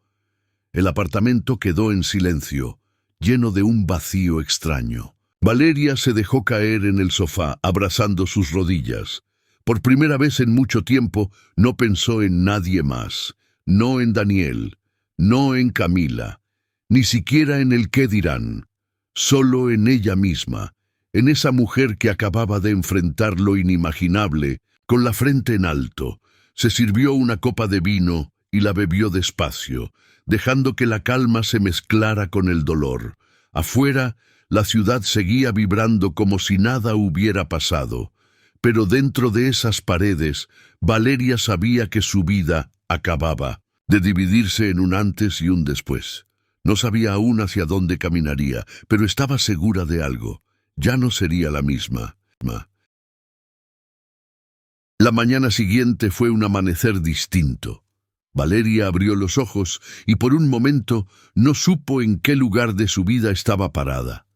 El apartamento quedó en silencio, lleno de un vacío extraño. Valeria se dejó caer en el sofá, abrazando sus rodillas. Por primera vez en mucho tiempo, no pensó en nadie más. No en Daniel, no en Camila, ni siquiera en el qué dirán. Solo en ella misma, en esa mujer que acababa de enfrentar lo inimaginable. Con la frente en alto, se sirvió una copa de vino y la bebió despacio, dejando que la calma se mezclara con el dolor. Afuera, la ciudad seguía vibrando como si nada hubiera pasado, pero dentro de esas paredes, Valeria sabía que su vida acababa, de dividirse en un antes y un después. No sabía aún hacia dónde caminaría, pero estaba segura de algo. Ya no sería la misma. La mañana siguiente fue un amanecer distinto. Valeria abrió los ojos y por un momento no supo en qué lugar de su vida estaba parada.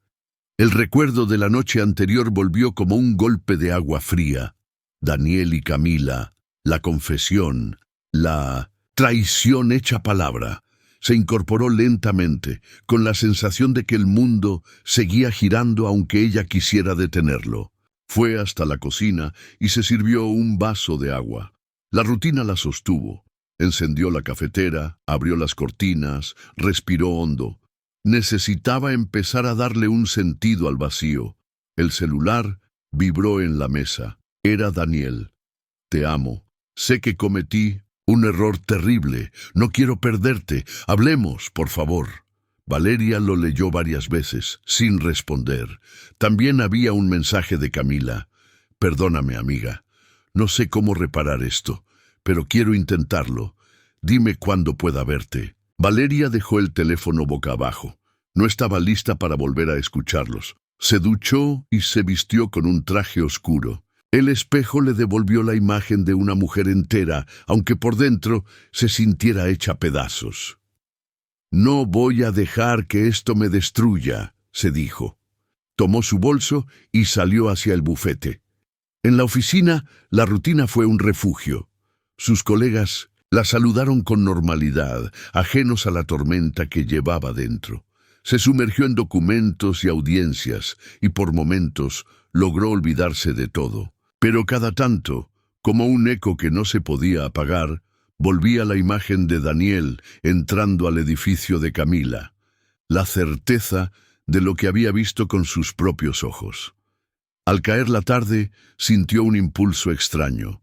El recuerdo de la noche anterior volvió como un golpe de agua fría. Daniel y Camila, la confesión, la traición hecha palabra, se incorporó lentamente, con la sensación de que el mundo seguía girando aunque ella quisiera detenerlo. Fue hasta la cocina y se sirvió un vaso de agua. La rutina la sostuvo. Encendió la cafetera, abrió las cortinas, respiró hondo. Necesitaba empezar a darle un sentido al vacío. El celular vibró en la mesa. Era Daniel. Te amo. Sé que cometí un error terrible. No quiero perderte. Hablemos, por favor. Valeria lo leyó varias veces, sin responder. También había un mensaje de Camila. Perdóname, amiga. No sé cómo reparar esto, pero quiero intentarlo. Dime cuándo pueda verte. Valeria dejó el teléfono boca abajo. No estaba lista para volver a escucharlos. Se duchó y se vistió con un traje oscuro. El espejo le devolvió la imagen de una mujer entera, aunque por dentro se sintiera hecha pedazos. No voy a dejar que esto me destruya, se dijo. Tomó su bolso y salió hacia el bufete. En la oficina, la rutina fue un refugio. Sus colegas la saludaron con normalidad, ajenos a la tormenta que llevaba dentro. Se sumergió en documentos y audiencias, y por momentos logró olvidarse de todo. Pero cada tanto, como un eco que no se podía apagar, volvía la imagen de Daniel entrando al edificio de Camila, la certeza de lo que había visto con sus propios ojos. Al caer la tarde, sintió un impulso extraño.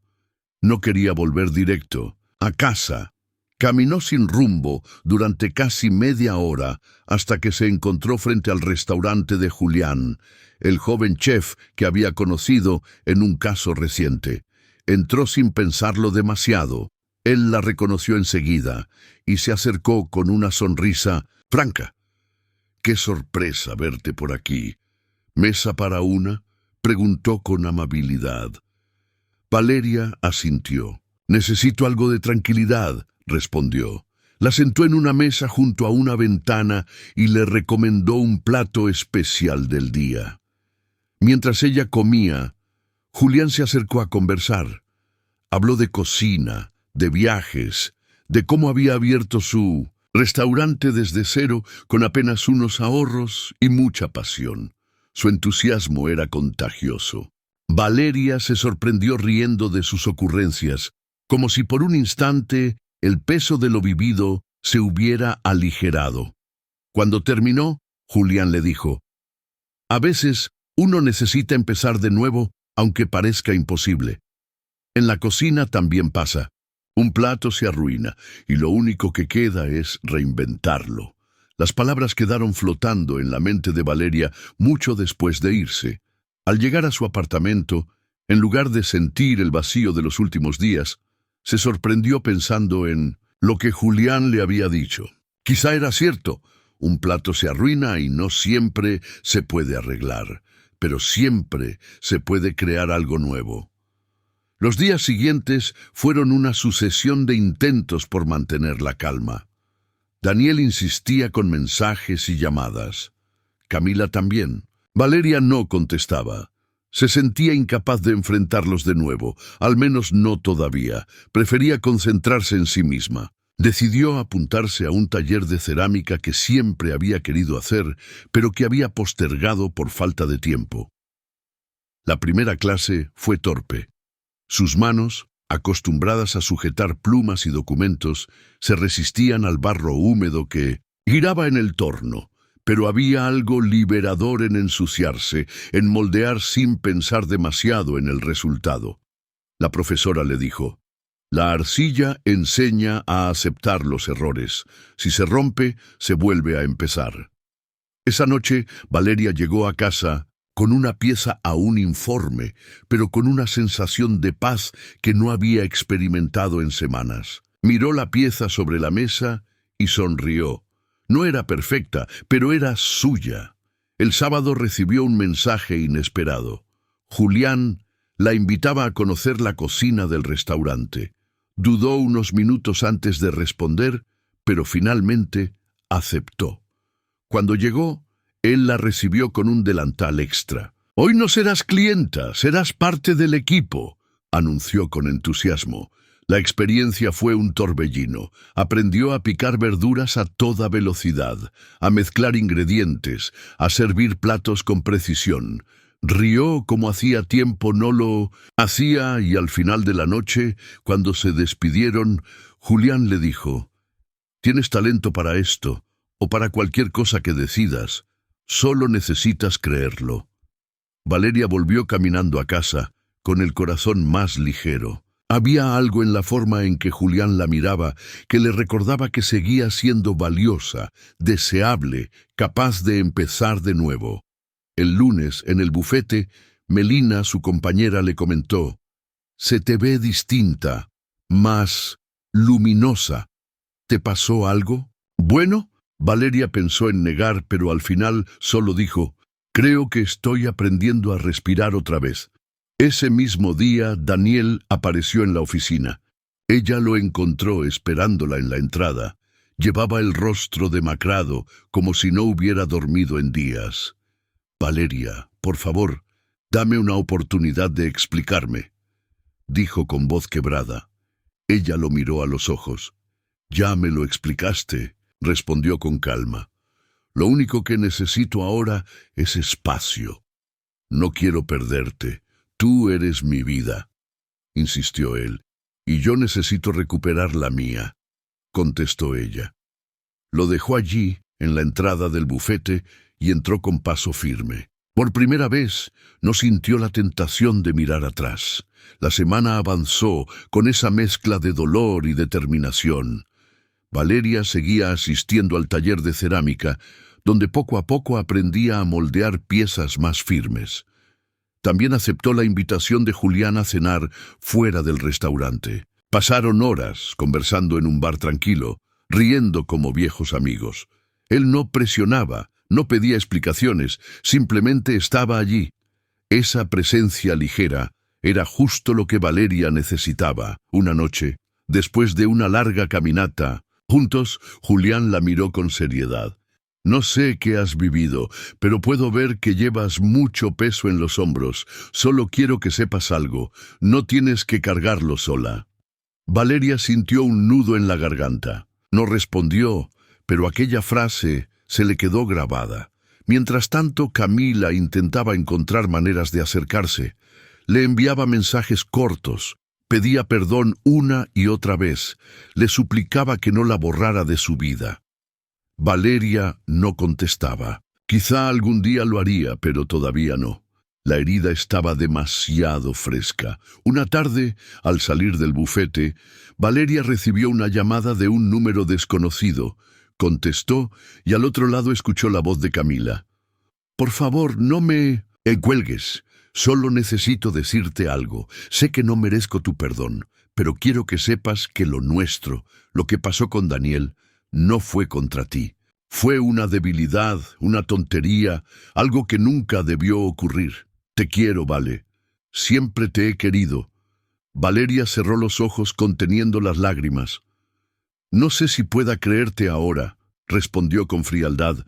No quería volver directo a casa. Caminó sin rumbo durante casi media hora hasta que se encontró frente al restaurante de Julián, el joven chef que había conocido en un caso reciente. Entró sin pensarlo demasiado. Él la reconoció enseguida y se acercó con una sonrisa franca. «Qué sorpresa verte por aquí. ¿Mesa para una?», preguntó con amabilidad. Valeria asintió. «Necesito algo de tranquilidad», respondió. La sentó en una mesa junto a una ventana y le recomendó un plato especial del día. Mientras ella comía, Julián se acercó a conversar. Habló de cocina, de viajes, de cómo había abierto su restaurante desde cero con apenas unos ahorros y mucha pasión. Su entusiasmo era contagioso. Valeria se sorprendió riendo de sus ocurrencias, como si por un instante el peso de lo vivido se hubiera aligerado. Cuando terminó, Julián le dijo: «A veces uno necesita empezar de nuevo, aunque parezca imposible. En la cocina también pasa. Un plato se arruina y lo único que queda es reinventarlo». Las palabras quedaron flotando en la mente de Valeria mucho después de irse. Al llegar a su apartamento, en lugar de sentir el vacío de los últimos días, se sorprendió pensando en lo que Julián le había dicho. Quizá era cierto, un plato se arruina y no siempre se puede arreglar, pero siempre se puede crear algo nuevo. Los días siguientes fueron una sucesión de intentos por mantener la calma. Daniel insistía con mensajes y llamadas. Camila también. Valeria no contestaba. Se sentía incapaz de enfrentarlos de nuevo, al menos no todavía. Prefería concentrarse en sí misma. Decidió apuntarse a un taller de cerámica que siempre había querido hacer, pero que había postergado por falta de tiempo. La primera clase fue torpe. Sus manos, acostumbradas a sujetar plumas y documentos, se resistían al barro húmedo que giraba en el torno. Pero había algo liberador en ensuciarse, en moldear sin pensar demasiado en el resultado. La profesora le dijo: «La arcilla enseña a aceptar los errores. Si se rompe, se vuelve a empezar». Esa noche, Valeria llegó a casa con una pieza aún informe, pero con una sensación de paz que no había experimentado en semanas. Miró la pieza sobre la mesa y sonrió. No era perfecta, pero era suya. El sábado recibió un mensaje inesperado. Julián la invitaba a conocer la cocina del restaurante. Dudó unos minutos antes de responder, pero finalmente aceptó. Cuando llegó, él la recibió con un delantal extra. «Hoy no serás clienta, serás parte del equipo», anunció con entusiasmo. La experiencia fue un torbellino. Aprendió a picar verduras a toda velocidad, a mezclar ingredientes, a servir platos con precisión. Rió como hacía tiempo no lo hacía y al final de la noche, cuando se despidieron, Julián le dijo: «Tienes talento para esto. o para cualquier cosa que decidas. Solo necesitas creerlo. Valeria volvió caminando a casa, con el corazón más ligero. Había algo en la forma en que Julián la miraba que le recordaba que seguía siendo valiosa, deseable, capaz de empezar de nuevo. El lunes, en el bufete, Melina, su compañera, le comentó: «Se te ve distinta, más luminosa. ¿Te pasó algo?» «Bueno», Valeria pensó en negar, pero al final solo dijo: «Creo que estoy aprendiendo a respirar otra vez». Ese mismo día, Daniel apareció en la oficina. Ella lo encontró esperándola en la entrada. Llevaba el rostro demacrado, como si no hubiera dormido en días. «Valeria, por favor, dame una oportunidad de explicarme», dijo con voz quebrada. Ella lo miró a los ojos. «Ya me lo explicaste», respondió con calma. «Lo único que necesito ahora es espacio. No quiero perderte. Tú eres mi vida», insistió él. «Y yo necesito recuperar la mía», contestó ella. Lo dejó allí, en la entrada del bufete, y entró con paso firme. Por primera vez, no sintió la tentación de mirar atrás. La semana avanzó con esa mezcla de dolor y determinación. Valeria seguía asistiendo al taller de cerámica, donde poco a poco aprendía a moldear piezas más firmes. También aceptó la invitación de Julián a cenar fuera del restaurante. Pasaron horas conversando en un bar tranquilo, riendo como viejos amigos. Él no presionaba, no pedía explicaciones, simplemente estaba allí. Esa presencia ligera era justo lo que Valeria necesitaba. Una noche, después de una larga caminata, juntos, Julián la miró con seriedad. «No sé qué has vivido, pero puedo ver que llevas mucho peso en los hombros. Solo quiero que sepas algo. No tienes que cargarlo sola». Valeria sintió un nudo en la garganta. No respondió, pero aquella frase se le quedó grabada. Mientras tanto, Camila intentaba encontrar maneras de acercarse. Le enviaba mensajes cortos, pedía perdón una y otra vez, le suplicaba que no la borrara de su vida. Valeria no contestaba. Quizá algún día lo haría, pero todavía no. La herida estaba demasiado fresca. Una tarde, al salir del bufete, Valeria recibió una llamada de un número desconocido. Contestó y al otro lado escuchó la voz de Camila. «Por favor, no me cuelgues. Solo necesito decirte algo. Sé que no merezco tu perdón, pero quiero que sepas que lo nuestro, lo que pasó con Daniel, no fue contra ti. Fue una debilidad, una tontería, algo que nunca debió ocurrir. Te quiero, Vale. Siempre te he querido». Valeria cerró los ojos conteniendo las lágrimas. «No sé si pueda creerte ahora», respondió con frialdad.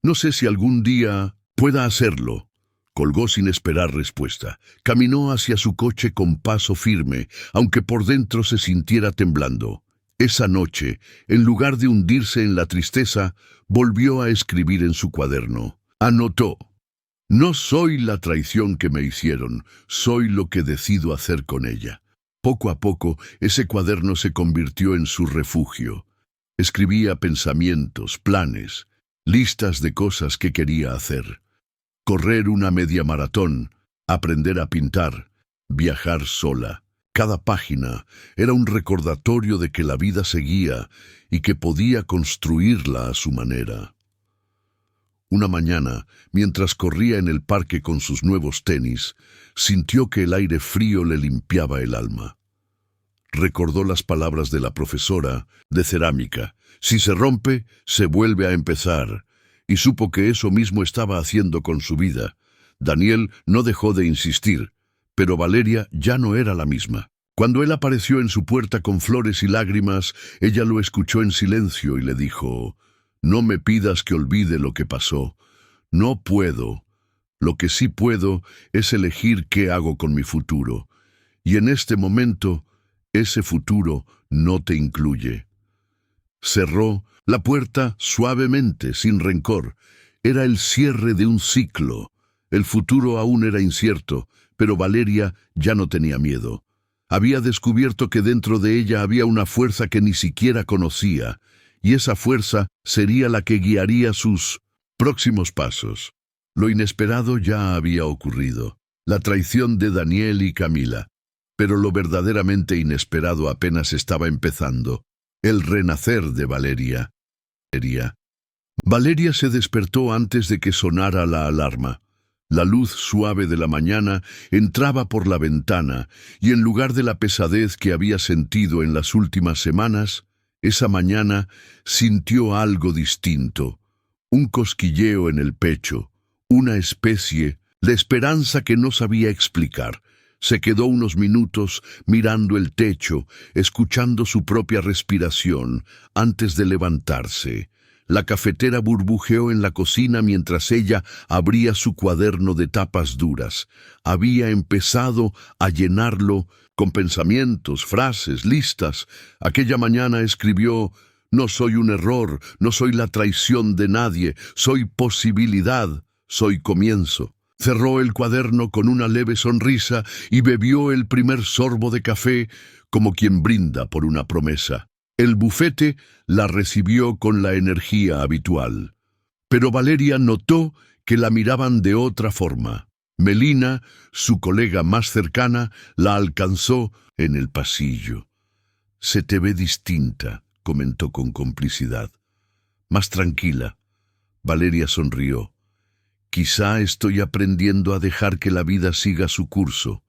«No sé si algún día pueda hacerlo». Colgó sin esperar respuesta. Caminó hacia su coche con paso firme, aunque por dentro se sintiera temblando. Esa noche, en lugar de hundirse en la tristeza, volvió a escribir en su cuaderno. Anotó: «No soy la traición que me hicieron, soy lo que decido hacer con ella». Poco a poco, ese cuaderno se convirtió en su refugio. Escribía pensamientos, planes, listas de cosas que quería hacer. Correr una media maratón, aprender a pintar, viajar sola. Cada página era un recordatorio de que la vida seguía y que podía construirla a su manera. Una mañana, mientras corría en el parque con sus nuevos tenis, sintió que el aire frío le limpiaba el alma. Recordó las palabras de la profesora de cerámica: «Si se rompe, se vuelve a empezar», y supo que eso mismo estaba haciendo con su vida. Daniel no dejó de insistir, pero Valeria ya no era la misma. Cuando él apareció en su puerta con flores y lágrimas, ella lo escuchó en silencio y le dijo: «No me pidas que olvide lo que pasó. No puedo. Lo que sí puedo es elegir qué hago con mi futuro. Y en este momento, ese futuro no te incluye». Cerró la puerta suavemente, sin rencor. Era el cierre de un ciclo. El futuro aún era incierto, pero Valeria ya no tenía miedo. Había descubierto que dentro de ella había una fuerza que ni siquiera conocía, y esa fuerza sería la que guiaría sus próximos pasos. Lo inesperado ya había ocurrido, la traición de Daniel y Camila, pero lo verdaderamente inesperado apenas estaba empezando, el renacer de Valeria. Valeria se despertó antes de que sonara la alarma. La luz suave de la mañana entraba por la ventana y en lugar de la pesadez que había sentido en las últimas semanas, esa mañana sintió algo distinto, un cosquilleo en el pecho, una especie de esperanza que no sabía explicar. Se quedó unos minutos mirando el techo, escuchando su propia respiración, antes de levantarse. La cafetera burbujeó en la cocina mientras ella abría su cuaderno de tapas duras. Había empezado a llenarlo con pensamientos, frases, listas. Aquella mañana escribió: «No soy un error, no soy la traición de nadie, soy posibilidad, soy comienzo». Cerró el cuaderno con una leve sonrisa y bebió el primer sorbo de café como quien brinda por una promesa. El bufete la recibió con la energía habitual. Pero Valeria notó que la miraban de otra forma. Melina, su colega más cercana, la alcanzó en el pasillo. «Se te ve distinta», comentó con complicidad. «Más tranquila». Valeria sonrió. «Quizá estoy aprendiendo a dejar que la vida siga su curso».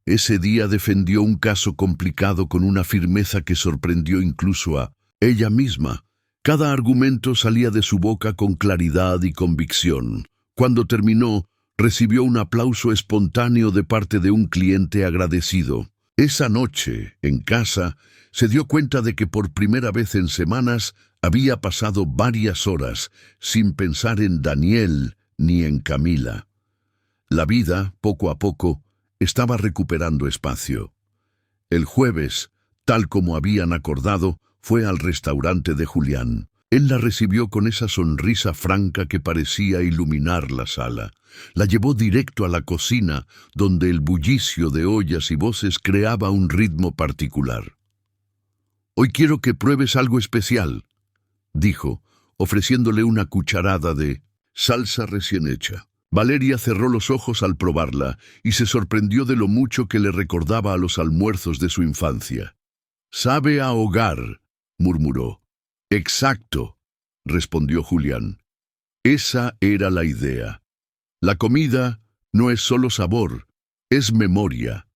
Ese día defendió un caso complicado con una firmeza que sorprendió incluso a ella misma. Cada argumento salía de su boca con claridad y convicción. Cuando terminó, recibió un aplauso espontáneo de parte de un cliente agradecido. Esa noche, en casa, se dio cuenta de que por primera vez en semanas había pasado varias horas sin pensar en Daniel ni en Camila. La vida, poco a poco, estaba recuperando espacio. El jueves, tal como habían acordado, fue al restaurante de Julián. Él la recibió con esa sonrisa franca que parecía iluminar la sala. La llevó directo a la cocina, donde el bullicio de ollas y voces creaba un ritmo particular. «Hoy quiero que pruebes algo especial», dijo, ofreciéndole una cucharada de salsa recién hecha. Valeria cerró los ojos al probarla y se sorprendió de lo mucho que le recordaba a los almuerzos de su infancia. «Sabe a hogar», murmuró. «Exacto», respondió Julián. Esa era la idea. La comida no es solo sabor, es memoria.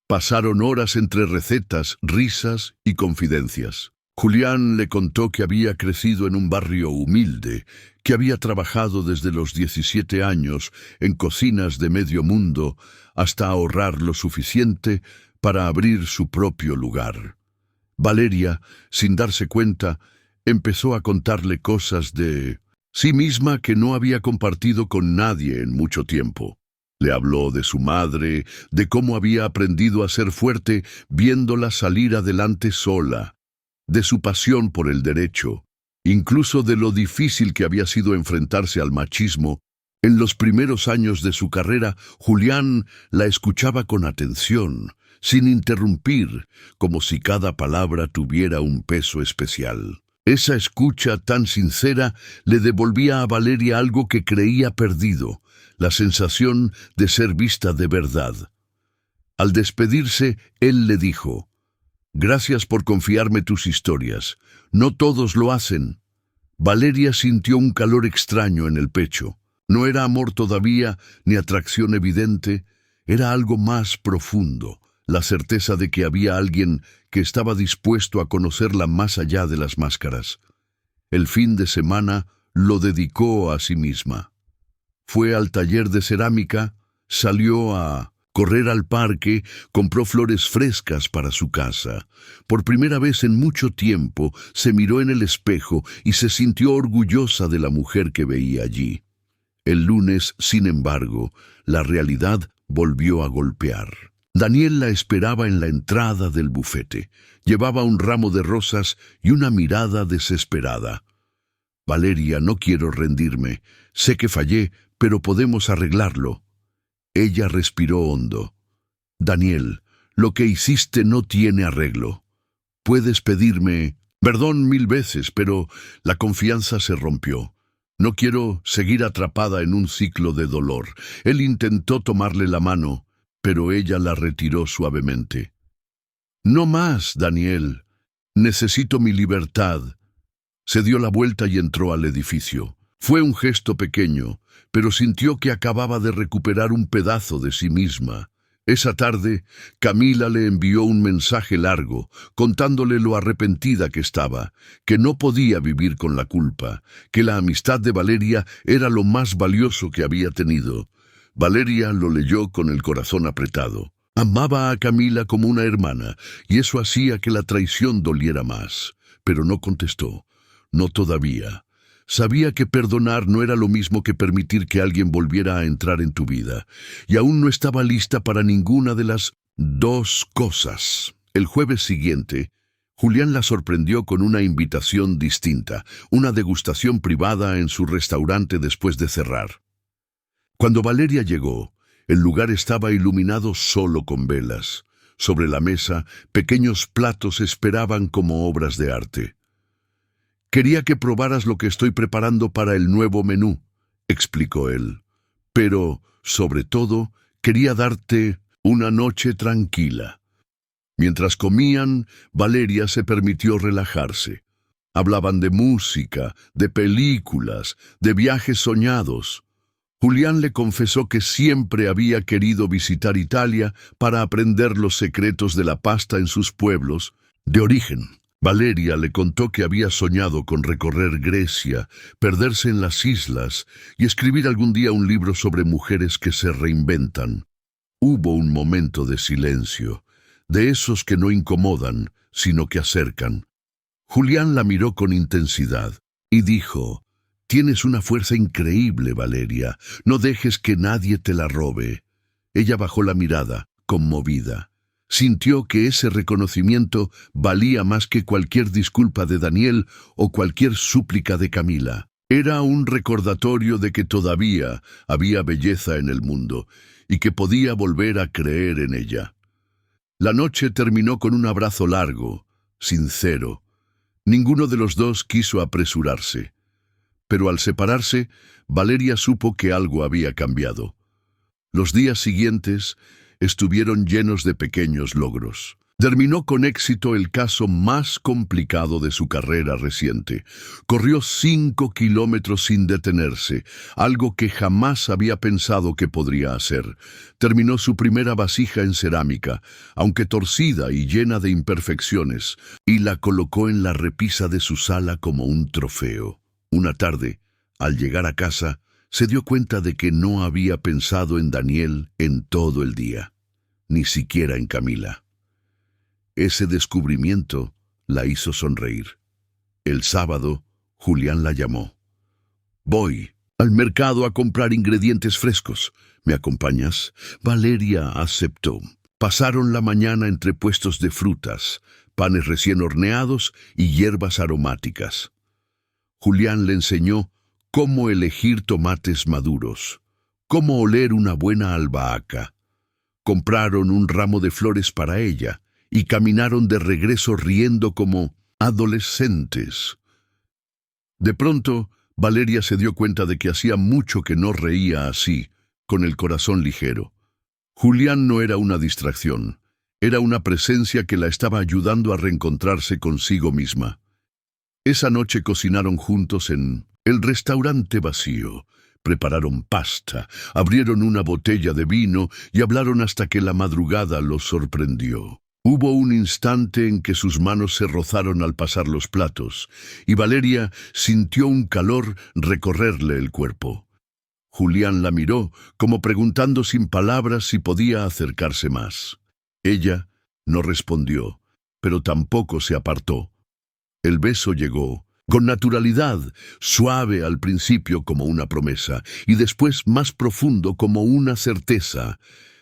Pasaron horas entre recetas, risas y confidencias. Julián le contó que había crecido en un barrio humilde, que había trabajado desde los 17 años en cocinas de medio mundo hasta ahorrar lo suficiente para abrir su propio lugar. Valeria, sin darse cuenta, empezó a contarle cosas de sí misma que no había compartido con nadie en mucho tiempo. Le habló de su madre, de cómo había aprendido a ser fuerte viéndola salir adelante sola, de su pasión por el derecho, incluso de lo difícil que había sido enfrentarse al machismo. En los primeros años de su carrera, Julián la escuchaba con atención, sin interrumpir, como si cada palabra tuviera un peso especial. Esa escucha tan sincera le devolvía a Valeria algo que creía perdido, la sensación de ser vista de verdad. Al despedirse, él le dijo: «Gracias por confiarme tus historias. No todos lo hacen». Valeria sintió un calor extraño en el pecho. No era amor todavía, ni atracción evidente. Era algo más profundo, la certeza de que había alguien que estaba dispuesto a conocerla más allá de las máscaras. El fin de semana lo dedicó a sí misma. Fue al taller de cerámica, salió a correr al parque, compró flores frescas para su casa. Por primera vez en mucho tiempo se miró en el espejo y se sintió orgullosa de la mujer que veía allí. El lunes, sin embargo, la realidad volvió a golpear. Daniel la esperaba en la entrada del bufete. Llevaba un ramo de rosas y una mirada desesperada. «Valeria, no quiero rendirme. Sé que fallé, pero podemos arreglarlo». Ella respiró hondo. «Daniel, lo que hiciste no tiene arreglo. Puedes pedirme Perdón 1000 veces, pero la confianza se rompió. No quiero seguir atrapada en un ciclo de dolor. Él intentó tomarle la mano, pero ella la retiró suavemente. No más, Daniel. Necesito mi libertad. Se dio la vuelta y entró al edificio. Fue un gesto pequeño, pero sintió que acababa de recuperar un pedazo de sí misma. Esa tarde, Camila le envió un mensaje largo, contándole lo arrepentida que estaba, que no podía vivir con la culpa, que la amistad de Valeria era lo más valioso que había tenido. Valeria lo leyó con el corazón apretado. Amaba a Camila como una hermana, y eso hacía que la traición doliera más. Pero no contestó. No todavía. Sabía que perdonar no era lo mismo que permitir que alguien volviera a entrar en tu vida, y aún no estaba lista para ninguna de las dos cosas. El jueves siguiente, Julián la sorprendió con una invitación distinta, una degustación privada en su restaurante después de cerrar. Cuando Valeria llegó, el lugar estaba iluminado solo con velas. Sobre la mesa, pequeños platos esperaban como obras de arte. «Quería que probaras lo que estoy preparando para el nuevo menú», explicó él. «Pero, sobre todo, quería darte una noche tranquila». Mientras comían, Valeria se permitió relajarse. Hablaban de música, de películas, de viajes soñados. Julián le confesó que siempre había querido visitar Italia para aprender los secretos de la pasta en sus pueblos de origen. Valeria le contó que había soñado con recorrer Grecia, perderse en las islas y escribir algún día un libro sobre mujeres que se reinventan. Hubo un momento de silencio, de esos que no incomodan, sino que acercan. Julián la miró con intensidad y dijo: «Tienes una fuerza increíble, Valeria. No dejes que nadie te la robe». Ella bajó la mirada, conmovida. Sintió que ese reconocimiento valía más que cualquier disculpa de Daniel o cualquier súplica de Camila. Era un recordatorio de que todavía había belleza en el mundo y que podía volver a creer en ella. La noche terminó con un abrazo largo, sincero. Ninguno de los dos quiso apresurarse. Pero al separarse, Valeria supo que algo había cambiado. Los días siguientes estuvieron llenos de pequeños logros. Terminó con éxito el caso más complicado de su carrera reciente. Corrió 5 kilómetros sin detenerse, algo que jamás había pensado que podría hacer. Terminó su primera vasija en cerámica, aunque torcida y llena de imperfecciones, y la colocó en la repisa de su sala como un trofeo. Una tarde, al llegar a casa, se dio cuenta de que no había pensado en Daniel en todo el día, ni siquiera en Camila. Ese descubrimiento la hizo sonreír. El sábado, Julián la llamó. «Voy al mercado a comprar ingredientes frescos. ¿Me acompañas?» Valeria aceptó. Pasaron la mañana entre puestos de frutas, panes recién horneados y hierbas aromáticas. Julián le enseñó cómo elegir tomates maduros, cómo oler una buena albahaca. Compraron un ramo de flores para ella y caminaron de regreso riendo como adolescentes. De pronto, Valeria se dio cuenta de que hacía mucho que no reía así, con el corazón ligero. Julián no era una distracción, era una presencia que la estaba ayudando a reencontrarse consigo misma. Esa noche cocinaron juntos en el restaurante vacío. Prepararon pasta, abrieron una botella de vino y hablaron hasta que la madrugada los sorprendió. Hubo un instante en que sus manos se rozaron al pasar los platos, y Valeria sintió un calor recorrerle el cuerpo. Julián la miró, como preguntando sin palabras si podía acercarse más. Ella no respondió, pero tampoco se apartó. El beso llegó, con naturalidad, suave al principio como una promesa, y después más profundo como una certeza.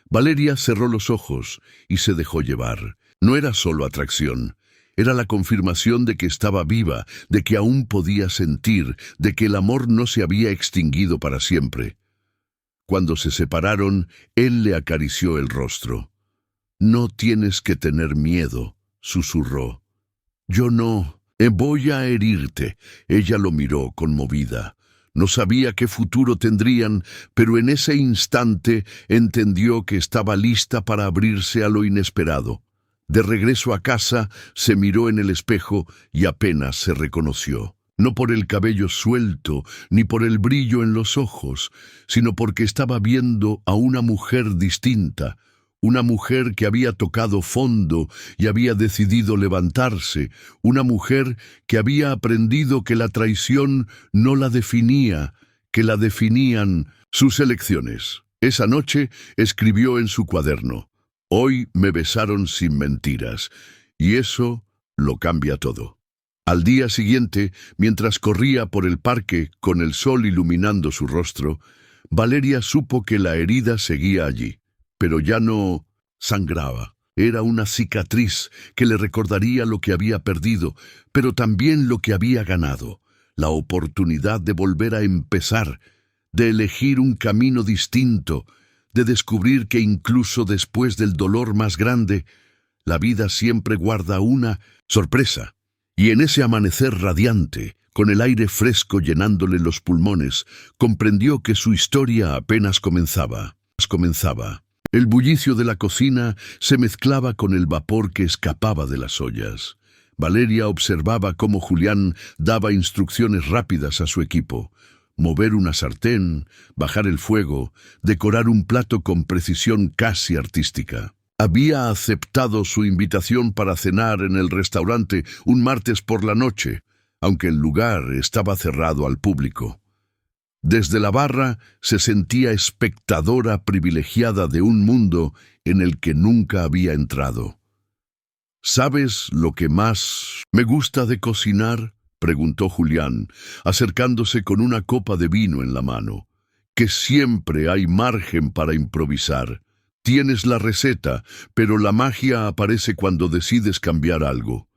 Valeria cerró los ojos y se dejó llevar. No era solo atracción, era la confirmación de que estaba viva, de que aún podía sentir, de que el amor no se había extinguido para siempre. Cuando se separaron, él le acarició el rostro. «No tienes que tener miedo», susurró. «Yo no». Voy a herirte. Ella lo miró conmovida. No sabía qué futuro tendrían, pero en ese instante entendió que estaba lista para abrirse a lo inesperado. De regreso a casa, se miró en el espejo y apenas se reconoció. No por el cabello suelto, ni por el brillo en los ojos, sino porque estaba viendo a una mujer distinta, una mujer que había tocado fondo y había decidido levantarse, una mujer que había aprendido que la traición no la definía, que la definían sus elecciones. Esa noche escribió en su cuaderno: «Hoy me besaron sin mentiras», y eso lo cambia todo. Al día siguiente, mientras corría por el parque con el sol iluminando su rostro, Valeria supo que la herida seguía allí, pero ya no sangraba. Era una cicatriz que le recordaría lo que había perdido, pero también lo que había ganado, la oportunidad de volver a empezar, de elegir un camino distinto, de descubrir que incluso después del dolor más grande, la vida siempre guarda una sorpresa. Y en ese amanecer radiante, con el aire fresco llenándole los pulmones, comprendió que su historia apenas comenzaba. El bullicio de la cocina se mezclaba con el vapor que escapaba de las ollas. Valeria observaba cómo Julián daba instrucciones rápidas a su equipo: mover una sartén, bajar el fuego, decorar un plato con precisión casi artística. Había aceptado su invitación para cenar en el restaurante un martes por la noche, aunque el lugar estaba cerrado al público. Desde la barra se sentía espectadora privilegiada de un mundo en el que nunca había entrado. «¿Sabes lo que más me gusta de cocinar?», preguntó Julián, acercándose con una copa de vino en la mano. «Que siempre hay margen para improvisar. Tienes la receta, pero la magia aparece cuando decides cambiar algo».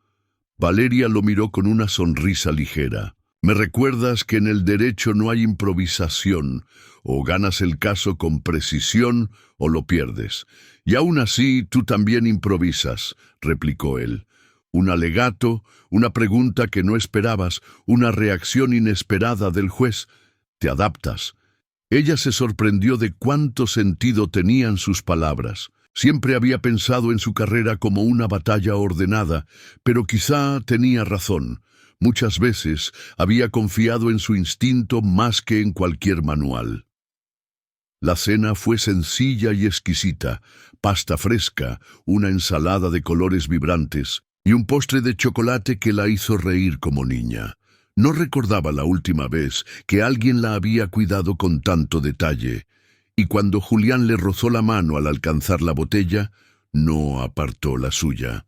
Valeria lo miró con una sonrisa ligera. «Me recuerdas que en el derecho no hay improvisación. O ganas el caso con precisión o lo pierdes. Y aún así tú también improvisas», replicó él. «Un alegato, una pregunta que no esperabas, una reacción inesperada del juez. Te adaptas». Ella se sorprendió de cuánto sentido tenían sus palabras. Siempre había pensado en su carrera como una batalla ordenada, pero quizá tenía razón. Muchas veces había confiado en su instinto más que en cualquier manual. La cena fue sencilla y exquisita: pasta fresca, una ensalada de colores vibrantes y un postre de chocolate que la hizo reír como niña. No recordaba la última vez que alguien la había cuidado con tanto detalle, y cuando Julián le rozó la mano al alcanzar la botella, no apartó la suya.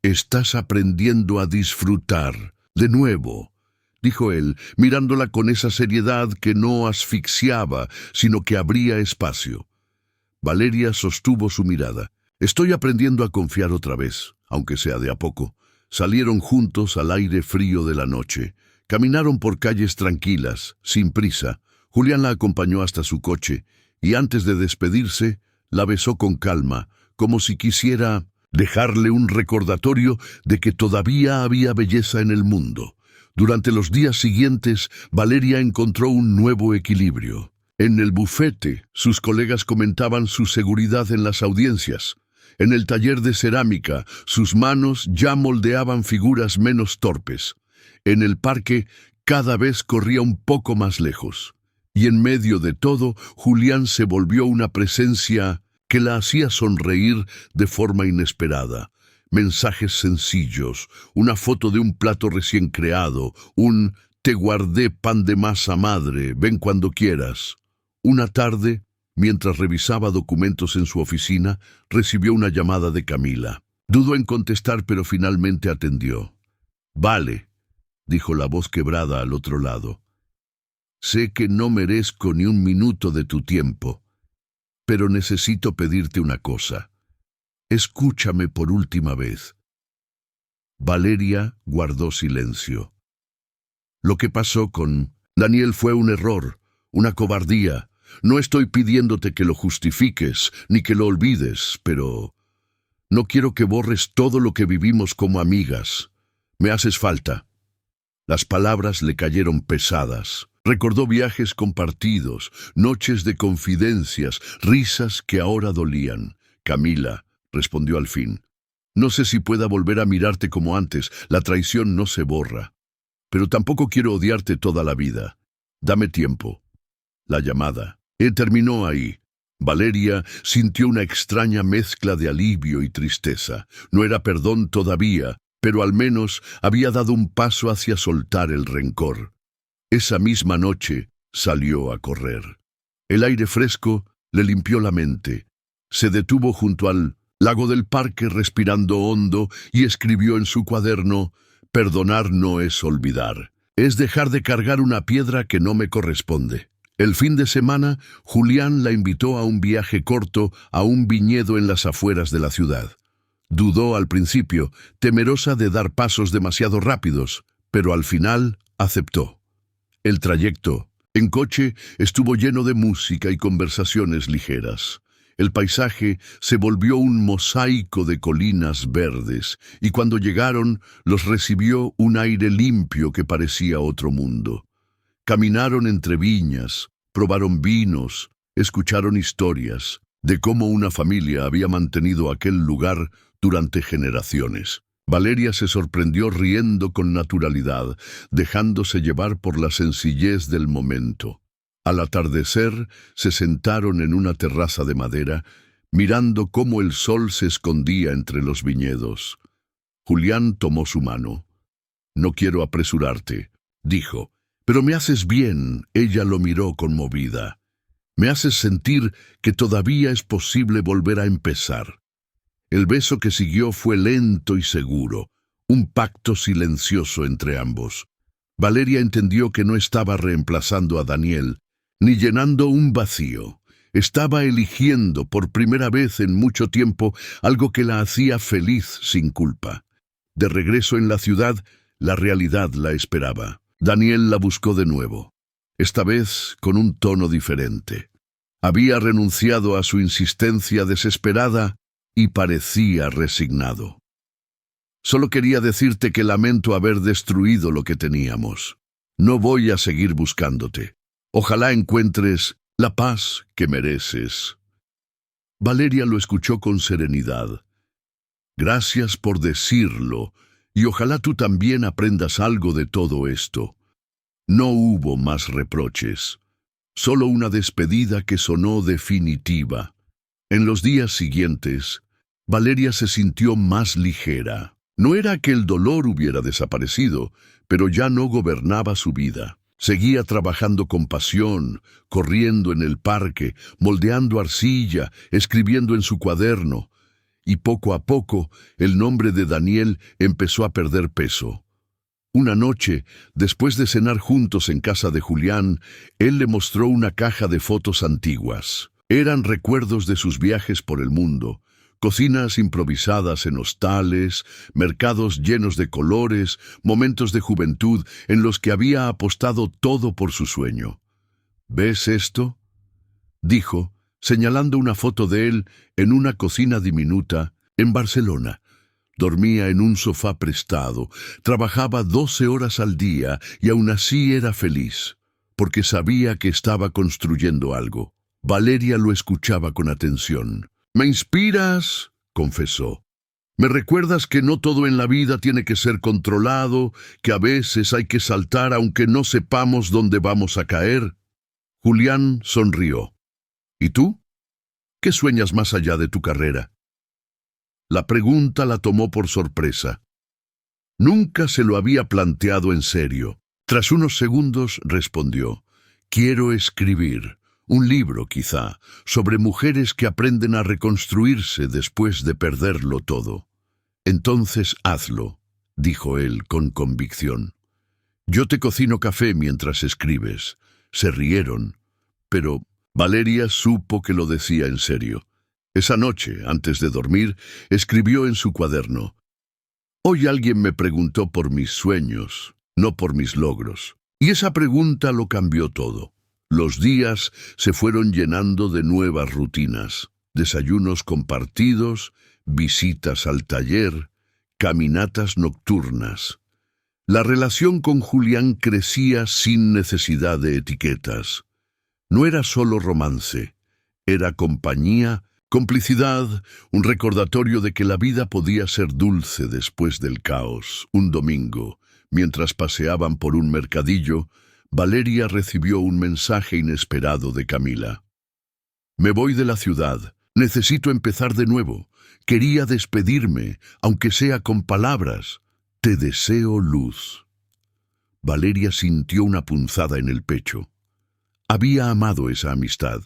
«Estás aprendiendo a disfrutar, de nuevo», dijo él, mirándola con esa seriedad que no asfixiaba, sino que abría espacio. Valeria sostuvo su mirada. «Estoy aprendiendo a confiar otra vez, aunque sea de a poco». Salieron juntos al aire frío de la noche. Caminaron por calles tranquilas, sin prisa. Julián la acompañó hasta su coche, y antes de despedirse, la besó con calma, como si quisiera dejarle un recordatorio de que todavía había belleza en el mundo. Durante los días siguientes, Valeria encontró un nuevo equilibrio. En el bufete, sus colegas comentaban su seguridad en las audiencias. En el taller de cerámica, sus manos ya moldeaban figuras menos torpes. En el parque, cada vez corría un poco más lejos. Y en medio de todo, Julián se volvió una presencia que la hacía sonreír de forma inesperada. Mensajes sencillos, una foto de un plato recién creado, un «te guardé pan de masa madre, ven cuando quieras». Una tarde, mientras revisaba documentos en su oficina, recibió una llamada de Camila. Dudó en contestar, pero finalmente atendió. «Vale», dijo la voz quebrada al otro lado. «Sé que no merezco ni un minuto de tu tiempo, pero necesito pedirte una cosa. Escúchame por última vez». Valeria guardó silencio. «Lo que pasó con Daniel fue un error, una cobardía. No estoy pidiéndote que lo justifiques, ni que lo olvides, pero no quiero que borres todo lo que vivimos como amigas. Me haces falta. Las palabras le cayeron pesadas. Recordó viajes compartidos, noches de confidencias, risas que ahora dolían. Camila, respondió al fin, no sé si pueda volver a mirarte como antes, la traición no se borra. Pero tampoco quiero odiarte toda la vida. Dame tiempo. La llamada. Terminó ahí. Valeria sintió una extraña mezcla de alivio y tristeza. No era perdón todavía, pero al menos había dado un paso hacia soltar el rencor. Esa misma noche salió a correr. El aire fresco le limpió la mente. Se detuvo junto al lago del parque respirando hondo y escribió en su cuaderno: «Perdonar no es olvidar. Es dejar de cargar una piedra que no me corresponde». El fin de semana, Julián la invitó a un viaje corto a un viñedo en las afueras de la ciudad. Dudó al principio, temerosa de dar pasos demasiado rápidos, pero al final aceptó. El trayecto, en coche, estuvo lleno de música y conversaciones ligeras. El paisaje se volvió un mosaico de colinas verdes, y cuando llegaron, los recibió un aire limpio que parecía otro mundo. Caminaron entre viñas, probaron vinos, escucharon historias de cómo una familia había mantenido aquel lugar durante generaciones. Valeria se sorprendió riendo con naturalidad, dejándose llevar por la sencillez del momento. Al atardecer, se sentaron en una terraza de madera, mirando cómo el sol se escondía entre los viñedos. Julián tomó su mano. «No quiero apresurarte», dijo. «Pero me haces bien», ella lo miró conmovida. «Me haces sentir que todavía es posible volver a empezar». El beso que siguió fue lento y seguro, un pacto silencioso entre ambos. Valeria entendió que no estaba reemplazando a Daniel, ni llenando un vacío. Estaba eligiendo por primera vez en mucho tiempo algo que la hacía feliz sin culpa. De regreso en la ciudad, la realidad la esperaba. Daniel la buscó de nuevo, esta vez con un tono diferente. Había renunciado a su insistencia desesperada y parecía resignado. «Solo quería decirte que lamento haber destruido lo que teníamos. No voy a seguir buscándote. Ojalá encuentres la paz que mereces». Valeria lo escuchó con serenidad. «Gracias por decirlo, y ojalá tú también aprendas algo de todo esto». No hubo más reproches, solo una despedida que sonó definitiva. En los días siguientes, Valeria se sintió más ligera. No era que el dolor hubiera desaparecido, pero ya no gobernaba su vida. Seguía trabajando con pasión, corriendo en el parque, moldeando arcilla, escribiendo en su cuaderno. Y poco a poco, el nombre de Daniel empezó a perder peso. Una noche, después de cenar juntos en casa de Julián, él le mostró una caja de fotos antiguas. Eran recuerdos de sus viajes por el mundo, cocinas improvisadas en hostales, mercados llenos de colores, momentos de juventud en los que había apostado todo por su sueño. «¿Ves esto?», dijo, señalando una foto de él en una cocina diminuta en Barcelona. Dormía en un sofá prestado, trabajaba 12 horas al día y aún así era feliz, porque sabía que estaba construyendo algo. Valeria lo escuchaba con atención. «Me inspiras», confesó. «Me recuerdas que no todo en la vida tiene que ser controlado, que a veces hay que saltar aunque no sepamos dónde vamos a caer». Julián sonrió. «¿Y tú? ¿Qué sueñas más allá de tu carrera?». La pregunta la tomó por sorpresa. Nunca se lo había planteado en serio. Tras unos segundos respondió: «Quiero escribir, un libro quizá, sobre mujeres que aprenden a reconstruirse después de perderlo todo». «Entonces hazlo», dijo él con convicción. «Yo te cocino café mientras escribes». Se rieron, pero Valeria supo que lo decía en serio. Esa noche, antes de dormir, escribió en su cuaderno: «Hoy alguien me preguntó por mis sueños, no por mis logros». Y esa pregunta lo cambió todo. Los días se fueron llenando de nuevas rutinas, desayunos compartidos, visitas al taller, caminatas nocturnas. La relación con Julián crecía sin necesidad de etiquetas. No era solo romance, era compañía, complicidad, un recordatorio de que la vida podía ser dulce después del caos. Un domingo, mientras paseaban por un mercadillo, Valeria recibió un mensaje inesperado de Camila. «Me voy de la ciudad. Necesito empezar de nuevo. Quería despedirme, aunque sea con palabras. Te deseo luz». Valeria sintió una punzada en el pecho. Había amado esa amistad,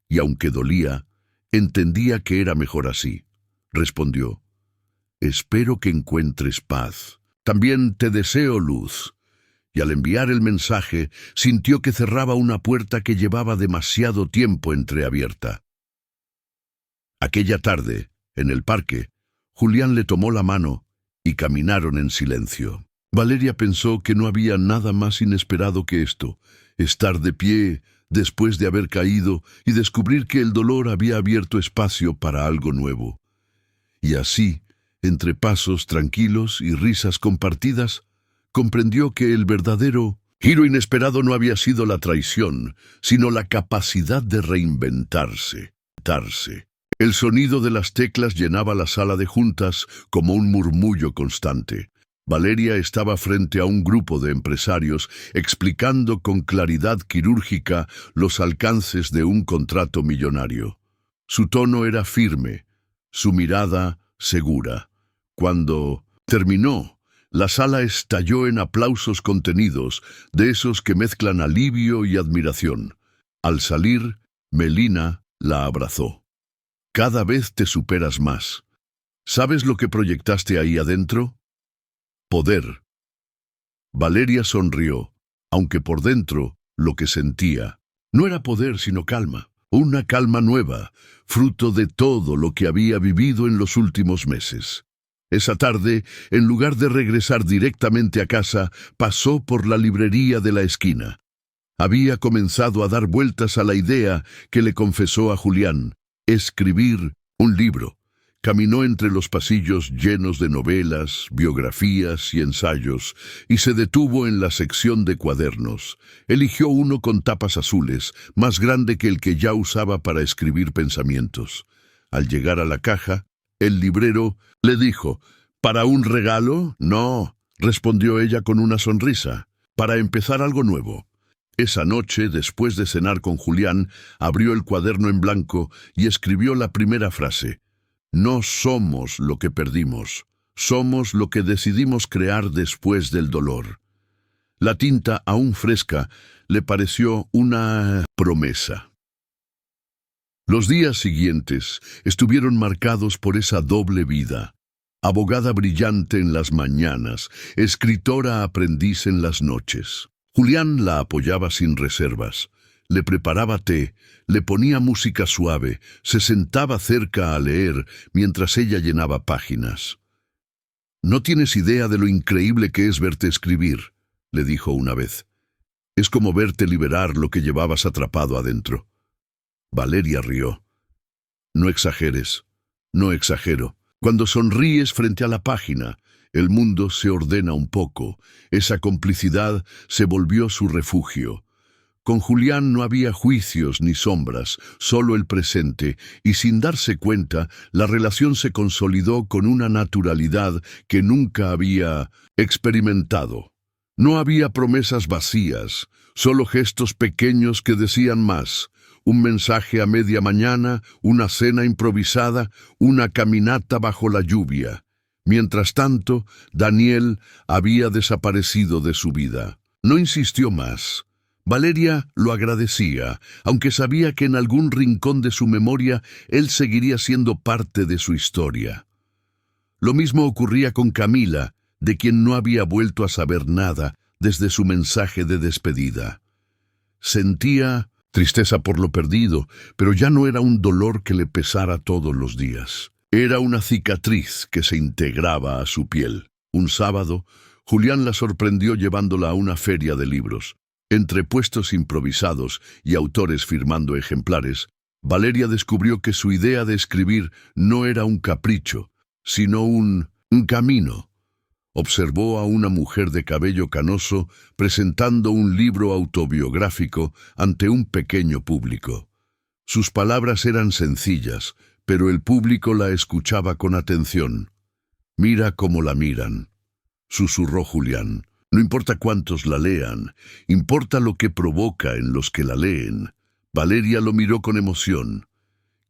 y aunque dolía, entendía que era mejor así. Respondió: «Espero que encuentres paz. También te deseo luz». Y al enviar el mensaje, sintió que cerraba una puerta que llevaba demasiado tiempo entreabierta. Aquella tarde, en el parque, Julián le tomó la mano y caminaron en silencio. Valeria pensó que no había nada más inesperado que esto: estar de pie después de haber caído y descubrir que el dolor había abierto espacio para algo nuevo. Y así, entre pasos tranquilos y risas compartidas, comprendió que el verdadero giro inesperado no había sido la traición, sino la capacidad de reinventarse. El sonido de las teclas llenaba la sala de juntas como un murmullo constante. Valeria estaba frente a un grupo de empresarios explicando con claridad quirúrgica los alcances de un contrato millonario. Su tono era firme, su mirada segura. Cuando terminó, la sala estalló en aplausos contenidos, de esos que mezclan alivio y admiración. Al salir, Melina la abrazó. «Cada vez te superas más. ¿Sabes lo que proyectaste ahí adentro? Poder». Valeria sonrió, aunque por dentro lo que sentía no era poder sino calma, una calma nueva, fruto de todo lo que había vivido en los últimos meses. Esa tarde, en lugar de regresar directamente a casa, pasó por la librería de la esquina. Había comenzado a dar vueltas a la idea que le confesó a Julián: escribir un libro. Caminó entre los pasillos llenos de novelas, biografías y ensayos, y se detuvo en la sección de cuadernos. Eligió uno con tapas azules, más grande que el que ya usaba para escribir pensamientos. Al llegar a la caja, el librero le dijo: «¿Para un regalo?» «No», respondió ella con una sonrisa, «para empezar algo nuevo». Esa noche, después de cenar con Julián, abrió el cuaderno en blanco y escribió la primera frase: «No somos lo que perdimos, somos lo que decidimos crear después del dolor». La tinta, aún fresca, le pareció una promesa. Los días siguientes estuvieron marcados por esa doble vida: abogada brillante en las mañanas, escritora aprendiz en las noches. Julián la apoyaba sin reservas. Le preparaba té, le ponía música suave, se sentaba cerca a leer mientras ella llenaba páginas. «No tienes idea de lo increíble que es verte escribir», le dijo una vez. «Es como verte liberar lo que llevabas atrapado adentro». Valeria rió. «No exageres». «No exagero. Cuando sonríes frente a la página, el mundo se ordena un poco. Esa complicidad se volvió su refugio». Con Julián no había juicios ni sombras, solo el presente, y sin darse cuenta, la relación se consolidó con una naturalidad que nunca había experimentado. No había promesas vacías, solo gestos pequeños que decían más: un mensaje a media mañana, una cena improvisada, una caminata bajo la lluvia. Mientras tanto, Daniel había desaparecido de su vida. No insistió más. Valeria lo agradecía, aunque sabía que en algún rincón de su memoria él seguiría siendo parte de su historia. Lo mismo ocurría con Camila, de quien no había vuelto a saber nada desde su mensaje de despedida. Sentía tristeza por lo perdido, pero ya no era un dolor que le pesara todos los días. Era una cicatriz que se integraba a su piel. Un sábado, Julián la sorprendió llevándola a una feria de libros. Entre puestos improvisados y autores firmando ejemplares, Valeria descubrió que su idea de escribir no era un capricho, sino un camino. Observó a una mujer de cabello canoso presentando un libro autobiográfico ante un pequeño público. Sus palabras eran sencillas, pero el público la escuchaba con atención. «Mira cómo la miran», susurró Julián. «No importa cuántos la lean, importa lo que provoca en los que la leen». Valeria lo miró con emoción.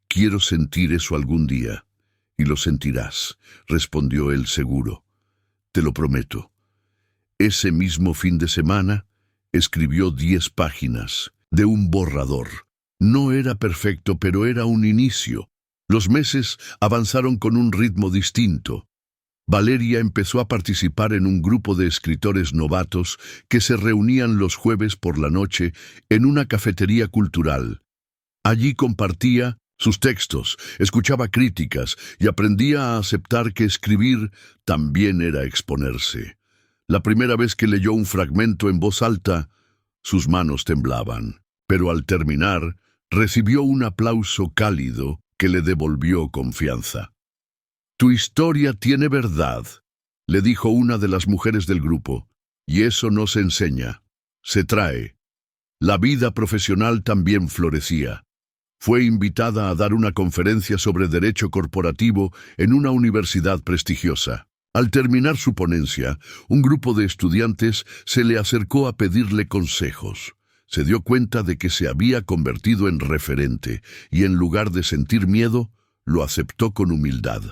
«Quiero sentir eso algún día». «Y lo sentirás», respondió él seguro. «Te lo prometo». Ese mismo fin de semana, escribió 10 páginas de un borrador. No era perfecto, pero era un inicio. Los meses avanzaron con un ritmo distinto. Valeria empezó a participar en un grupo de escritores novatos que se reunían los jueves por la noche en una cafetería cultural. Allí compartía sus textos, escuchaba críticas y aprendía a aceptar que escribir también era exponerse. La primera vez que leyó un fragmento en voz alta, sus manos temblaban, pero al terminar, recibió un aplauso cálido que le devolvió confianza. «Tu historia tiene verdad», le dijo una de las mujeres del grupo, «y eso no se enseña, se trae». La vida profesional también florecía. Fue invitada a dar una conferencia sobre derecho corporativo en una universidad prestigiosa. Al terminar su ponencia, un grupo de estudiantes se le acercó a pedirle consejos. Se dio cuenta de que se había convertido en referente y en lugar de sentir miedo, lo aceptó con humildad.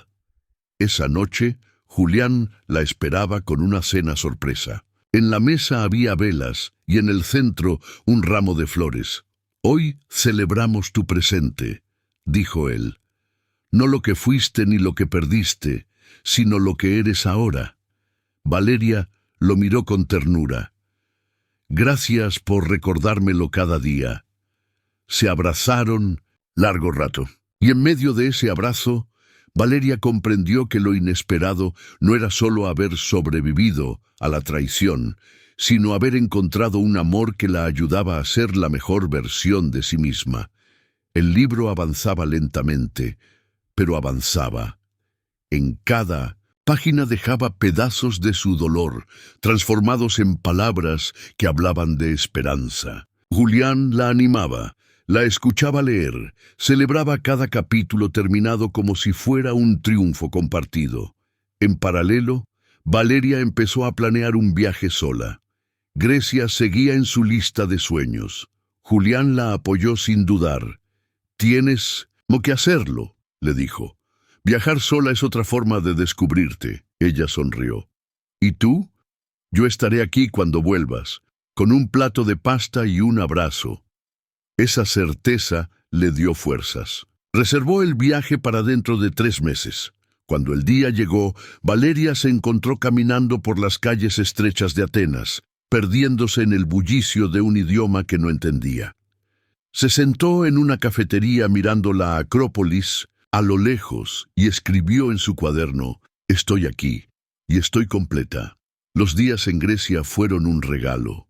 Esa noche, Julián la esperaba con una cena sorpresa. En la mesa había velas y en el centro un ramo de flores. «Hoy celebramos tu presente», dijo él. «No lo que fuiste ni lo que perdiste, sino lo que eres ahora». Valeria lo miró con ternura. «Gracias por recordármelo cada día». Se abrazaron largo rato, y en medio de ese abrazo, Valeria comprendió que lo inesperado no era solo haber sobrevivido a la traición, sino haber encontrado un amor que la ayudaba a ser la mejor versión de sí misma. El libro avanzaba lentamente, pero avanzaba. En cada página dejaba pedazos de su dolor, transformados en palabras que hablaban de esperanza. Julián la animaba. La escuchaba leer, celebraba cada capítulo terminado como si fuera un triunfo compartido. En paralelo, Valeria empezó a planear un viaje sola. Grecia seguía en su lista de sueños. Julián la apoyó sin dudar. «Tienes que hacerlo», le dijo. «Viajar sola es otra forma de descubrirte». Ella sonrió. «¿Y tú?» «Yo estaré aquí cuando vuelvas, con un plato de pasta y un abrazo». Esa certeza le dio fuerzas. Reservó el viaje para dentro de 3 meses. Cuando el día llegó, Valeria se encontró caminando por las calles estrechas de Atenas, perdiéndose en el bullicio de un idioma que no entendía. Se sentó en una cafetería mirando la Acrópolis a lo lejos y escribió en su cuaderno: «Estoy aquí, y estoy completa». Los días en Grecia fueron un regalo.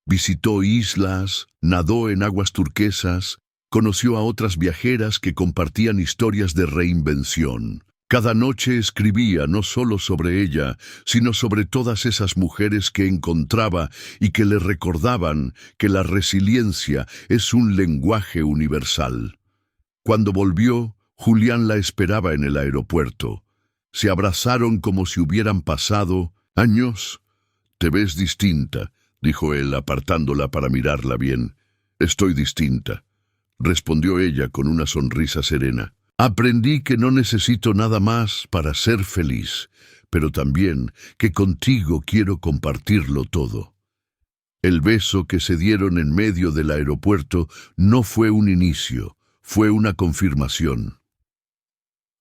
Visitó islas, nadó en aguas turquesas, conoció a otras viajeras que compartían historias de reinvención. Cada noche escribía no solo sobre ella, sino sobre todas esas mujeres que encontraba y que le recordaban que la resiliencia es un lenguaje universal. Cuando volvió, Julián la esperaba en el aeropuerto. Se abrazaron como si hubieran pasado años. «Te ves distinta», dijo él apartándola para mirarla bien. «Estoy distinta», respondió ella con una sonrisa serena. «Aprendí que no necesito nada más para ser feliz, pero también que contigo quiero compartirlo todo». El beso que se dieron en medio del aeropuerto no fue un inicio, fue una confirmación.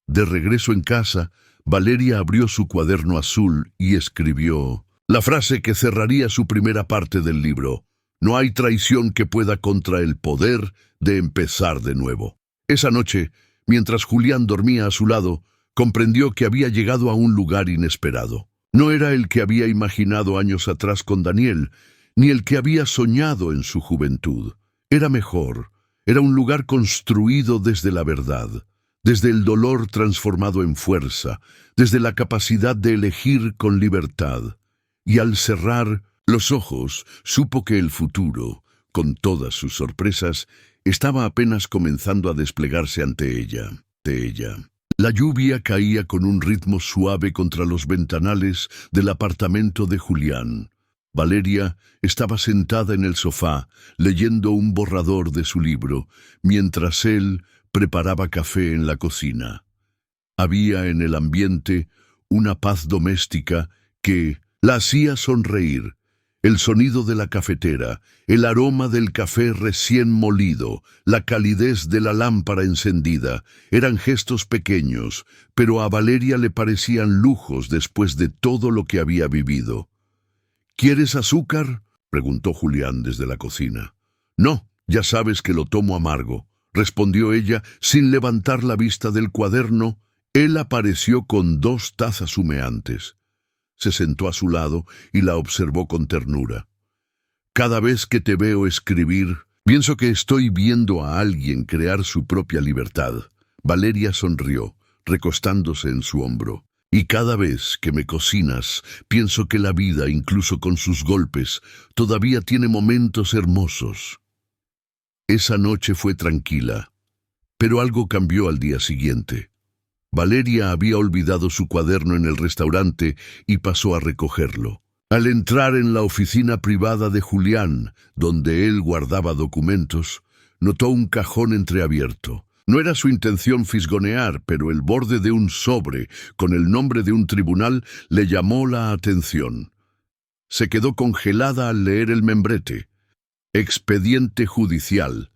De regreso en casa, Valeria abrió su cuaderno azul y escribió la frase que cerraría su primera parte del libro: «No hay traición que pueda contra el poder de empezar de nuevo». Esa noche, mientras Julián dormía a su lado, comprendió que había llegado a un lugar inesperado. No era el que había imaginado años atrás con Daniel, ni el que había soñado en su juventud. Era mejor, era un lugar construido desde la verdad, desde el dolor transformado en fuerza, desde la capacidad de elegir con libertad. Y al cerrar los ojos, supo que el futuro, con todas sus sorpresas, estaba apenas comenzando a desplegarse ante ella. La lluvia caía con un ritmo suave contra los ventanales del apartamento de Julián. Valeria estaba sentada en el sofá, leyendo un borrador de su libro, mientras él preparaba café en la cocina. Había en el ambiente una paz doméstica que la hacía sonreír. El sonido de la cafetera, el aroma del café recién molido, la calidez de la lámpara encendida, eran gestos pequeños, pero a Valeria le parecían lujos después de todo lo que había vivido. ¿Quieres azúcar?, preguntó Julián desde la cocina. No, ya sabes que lo tomo amargo, respondió ella sin levantar la vista del cuaderno. Él apareció con 2 tazas humeantes. Se sentó a su lado y la observó con ternura. Cada vez que te veo escribir, pienso que estoy viendo a alguien crear su propia libertad. Valeria sonrió, recostándose en su hombro. Y cada vez que me cocinas, pienso que la vida, incluso con sus golpes, todavía tiene momentos hermosos. Esa noche fue tranquila, pero algo cambió al día siguiente. Valeria había olvidado su cuaderno en el restaurante y pasó a recogerlo. Al entrar en la oficina privada de Julián, donde él guardaba documentos, notó un cajón entreabierto. No era su intención fisgonear, pero el borde de un sobre con el nombre de un tribunal le llamó la atención. Se quedó congelada al leer el membrete. Expediente judicial.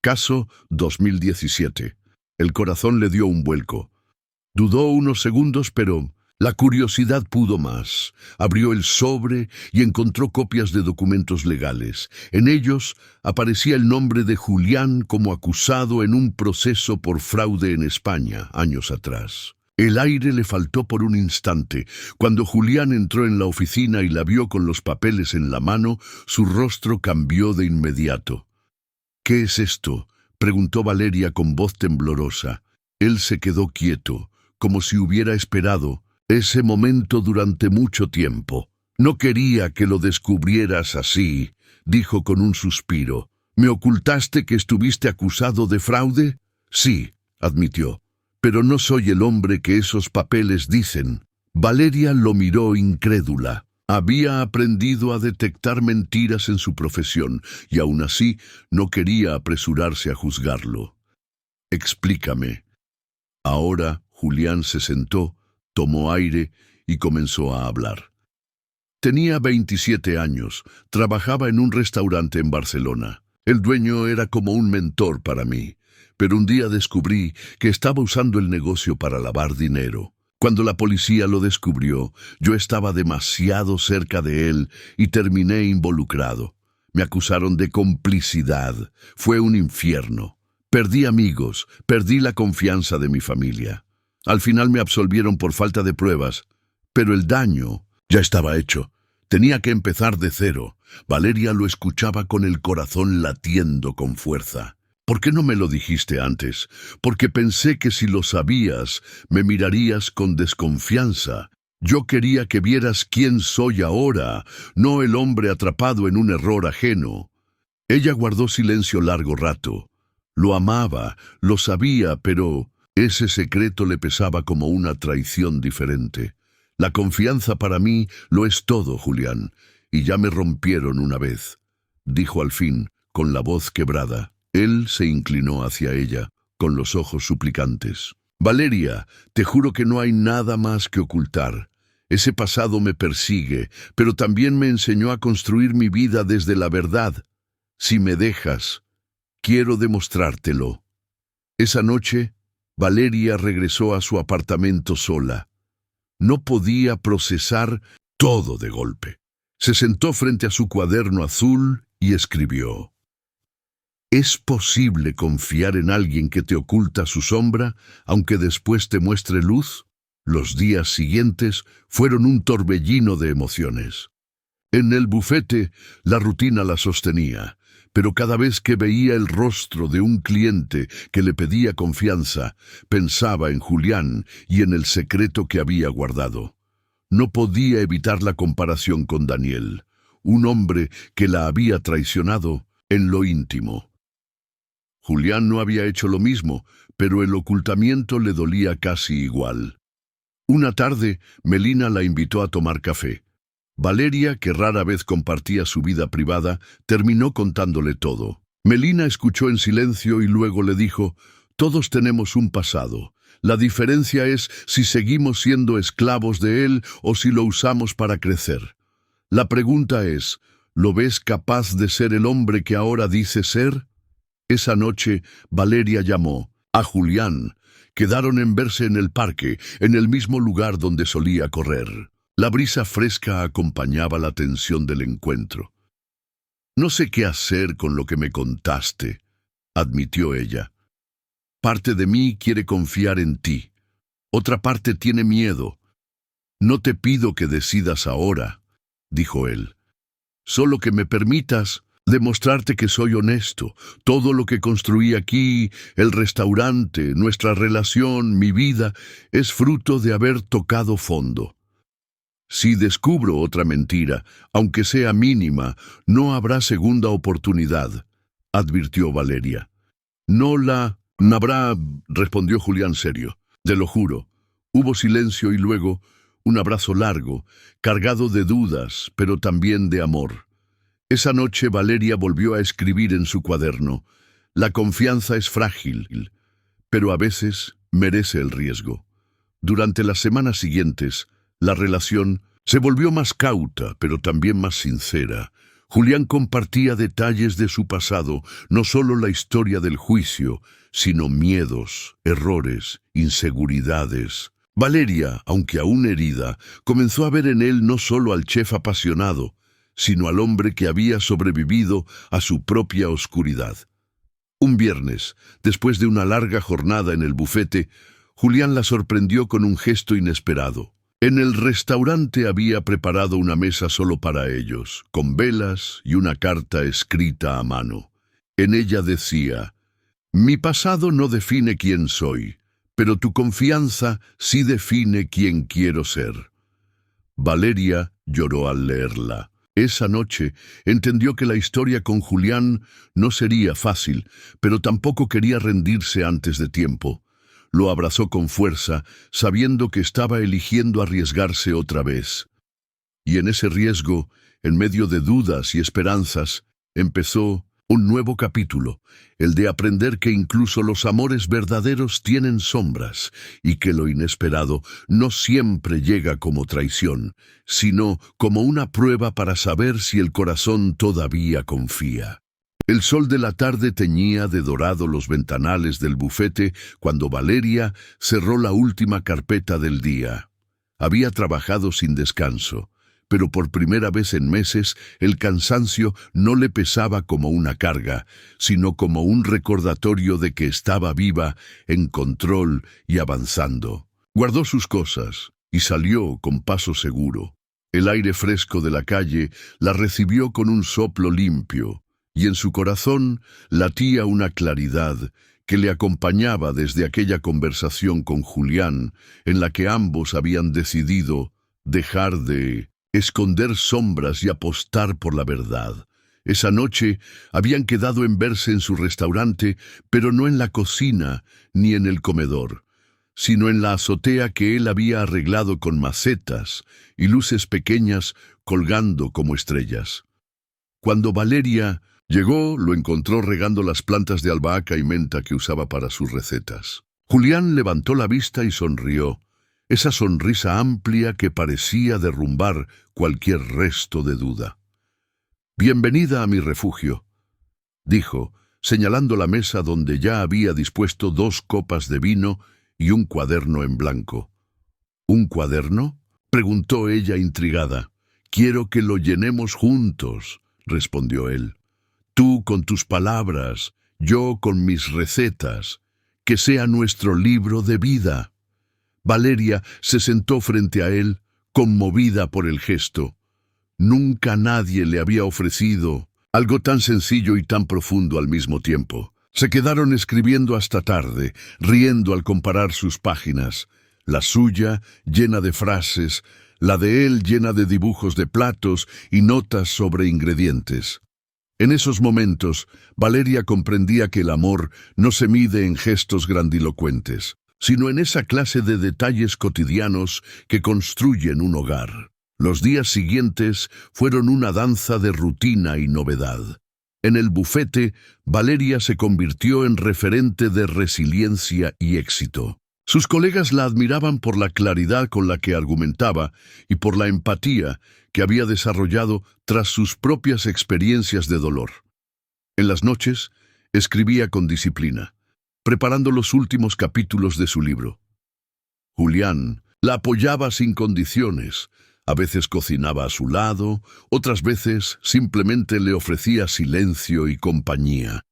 Caso 2017. El corazón le dio un vuelco. Dudó unos segundos, pero la curiosidad pudo más. Abrió el sobre y encontró copias de documentos legales. En ellos aparecía el nombre de Julián como acusado en un proceso por fraude en España, años atrás. El aire le faltó por un instante. Cuando Julián entró en la oficina y la vio con los papeles en la mano, su rostro cambió de inmediato. «¿Qué es esto?», preguntó Valeria con voz temblorosa. Él se quedó quieto, como si hubiera esperado ese momento durante mucho tiempo. «No quería que lo descubrieras así», dijo con un suspiro. «¿Me ocultaste que estuviste acusado de fraude?» «Sí», admitió, «pero no soy el hombre que esos papeles dicen». Valeria lo miró incrédula. Había aprendido a detectar mentiras en su profesión y aún así no quería apresurarse a juzgarlo. «Explícame». Ahora Julián se sentó, tomó aire y comenzó a hablar. Tenía 27 años, trabajaba en un restaurante en Barcelona. El dueño era como un mentor para mí, pero un día descubrí que estaba usando el negocio para lavar dinero. Cuando la policía lo descubrió, yo estaba demasiado cerca de él y terminé involucrado. Me acusaron de complicidad. Fue un infierno. Perdí amigos, perdí la confianza de mi familia. Al final me absolvieron por falta de pruebas, pero el daño ya estaba hecho. Tenía que empezar de cero. Valeria lo escuchaba con el corazón latiendo con fuerza. «¿Por qué no me lo dijiste antes? Porque pensé que si lo sabías, me mirarías con desconfianza. Yo quería que vieras quién soy ahora, no el hombre atrapado en un error ajeno». Ella guardó silencio largo rato. Lo amaba, lo sabía, pero ese secreto le pesaba como una traición diferente. «La confianza para mí lo es todo, Julián, y ya me rompieron una vez», dijo al fin, con la voz quebrada. Él se inclinó hacia ella, con los ojos suplicantes. «Valeria, te juro que no hay nada más que ocultar. Ese pasado me persigue, pero también me enseñó a construir mi vida desde la verdad. Si me dejas, quiero demostrártelo». Esa noche, Valeria regresó a su apartamento sola. No podía procesar todo de golpe. Se sentó frente a su cuaderno azul y escribió: «¿Es posible confiar en alguien que te oculta su sombra, aunque después te muestre luz?». Los días siguientes fueron un torbellino de emociones. En el bufete, la rutina la sostenía, pero cada vez que veía el rostro de un cliente que le pedía confianza, pensaba en Julián y en el secreto que había guardado. No podía evitar la comparación con Daniel, un hombre que la había traicionado en lo íntimo. Julián no había hecho lo mismo, pero el ocultamiento le dolía casi igual. Una tarde, Melina la invitó a tomar café. Valeria, que rara vez compartía su vida privada, terminó contándole todo. Melina escuchó en silencio y luego le dijo: «Todos tenemos un pasado. La diferencia es si seguimos siendo esclavos de él o si lo usamos para crecer. La pregunta es, ¿lo ves capaz de ser el hombre que ahora dice ser?». Esa noche, Valeria llamó a Julián. Quedaron en verse en el parque, en el mismo lugar donde solía correr. La brisa fresca acompañaba la tensión del encuentro. «No sé qué hacer con lo que me contaste», admitió ella. «Parte de mí quiere confiar en ti. Otra parte tiene miedo. No te pido que decidas ahora», dijo él. «Solo que me permitas demostrarte que soy honesto. Todo lo que construí aquí, el restaurante, nuestra relación, mi vida, es fruto de haber tocado fondo. Si descubro otra mentira, aunque sea mínima, no habrá segunda oportunidad», advirtió Valeria. «No habrá», respondió Julián serio. «Te lo juro». Hubo silencio y luego un abrazo largo, cargado de dudas, pero también de amor. Esa noche Valeria volvió a escribir en su cuaderno: «La confianza es frágil, pero a veces merece el riesgo». Durante las semanas siguientes, la relación se volvió más cauta, pero también más sincera. Julián compartía detalles de su pasado, no solo la historia del juicio, sino miedos, errores, inseguridades. Valeria, aunque aún herida, comenzó a ver en él no solo al chef apasionado, sino al hombre que había sobrevivido a su propia oscuridad. Un viernes, después de una larga jornada en el bufete, Julián la sorprendió con un gesto inesperado. En el restaurante había preparado una mesa solo para ellos, con velas y una carta escrita a mano. En ella decía: «Mi pasado no define quién soy, pero tu confianza sí define quién quiero ser». Valeria lloró al leerla. Esa noche entendió que la historia con Julián no sería fácil, pero tampoco quería rendirse antes de tiempo. Lo abrazó con fuerza, sabiendo que estaba eligiendo arriesgarse otra vez. Y en ese riesgo, en medio de dudas y esperanzas, empezó un nuevo capítulo, el de aprender que incluso los amores verdaderos tienen sombras y que lo inesperado no siempre llega como traición, sino como una prueba para saber si el corazón todavía confía. El sol de la tarde teñía de dorado los ventanales del bufete cuando Valeria cerró la última carpeta del día. Había trabajado sin descanso, pero por primera vez en meses el cansancio no le pesaba como una carga, sino como un recordatorio de que estaba viva, en control y avanzando. Guardó sus cosas y salió con paso seguro. El aire fresco de la calle la recibió con un soplo limpio, y en su corazón latía una claridad que le acompañaba desde aquella conversación con Julián, en la que ambos habían decidido dejar de esconder sombras y apostar por la verdad. Esa noche habían quedado en verse en su restaurante, pero no en la cocina ni en el comedor, sino en la azotea que él había arreglado con macetas y luces pequeñas colgando como estrellas. Cuando Valeria llegó, lo encontró regando las plantas de albahaca y menta que usaba para sus recetas. Julián levantó la vista y sonrió, esa sonrisa amplia que parecía derrumbar cualquier resto de duda. «Bienvenida a mi refugio», dijo, señalando la mesa donde ya había dispuesto 2 copas de vino y un cuaderno en blanco. «¿Un cuaderno?», preguntó ella intrigada. «Quiero que lo llenemos juntos», respondió él. «Tú con tus palabras, yo con mis recetas, que sea nuestro libro de vida». Valeria se sentó frente a él, conmovida por el gesto. Nunca nadie le había ofrecido Algo tan sencillo y tan profundo al mismo tiempo. Se quedaron escribiendo hasta tarde, riendo al comparar sus páginas. La suya, llena de frases, la de él llena de dibujos de platos y notas sobre ingredientes. En esos momentos, Valeria comprendía que el amor no se mide en gestos grandilocuentes, sino en esa clase de detalles cotidianos que construyen un hogar. Los días siguientes fueron una danza de rutina y novedad. En el bufete, Valeria se convirtió en referente de resiliencia y éxito. Sus colegas la admiraban por la claridad con la que argumentaba y por la empatía que había desarrollado tras sus propias experiencias de dolor. En las noches, escribía con disciplina, preparando los últimos capítulos de su libro. Julián la apoyaba sin condiciones. A veces cocinaba a su lado, otras veces simplemente le ofrecía silencio y compañía.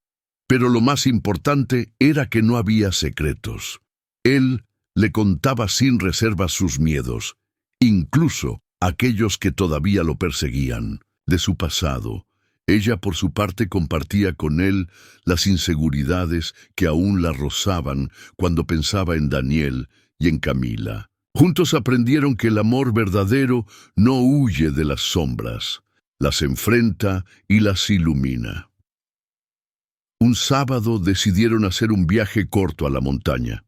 Pero lo más importante era que no había secretos. Él le contaba sin reservas sus miedos, incluso aquellos que todavía lo perseguían, de su pasado. Ella, por su parte, compartía con él las inseguridades que aún la rozaban cuando pensaba en Daniel y en Camila. Juntos aprendieron que el amor verdadero no huye de las sombras, las enfrenta y las ilumina. Un sábado decidieron hacer un viaje corto a la montaña.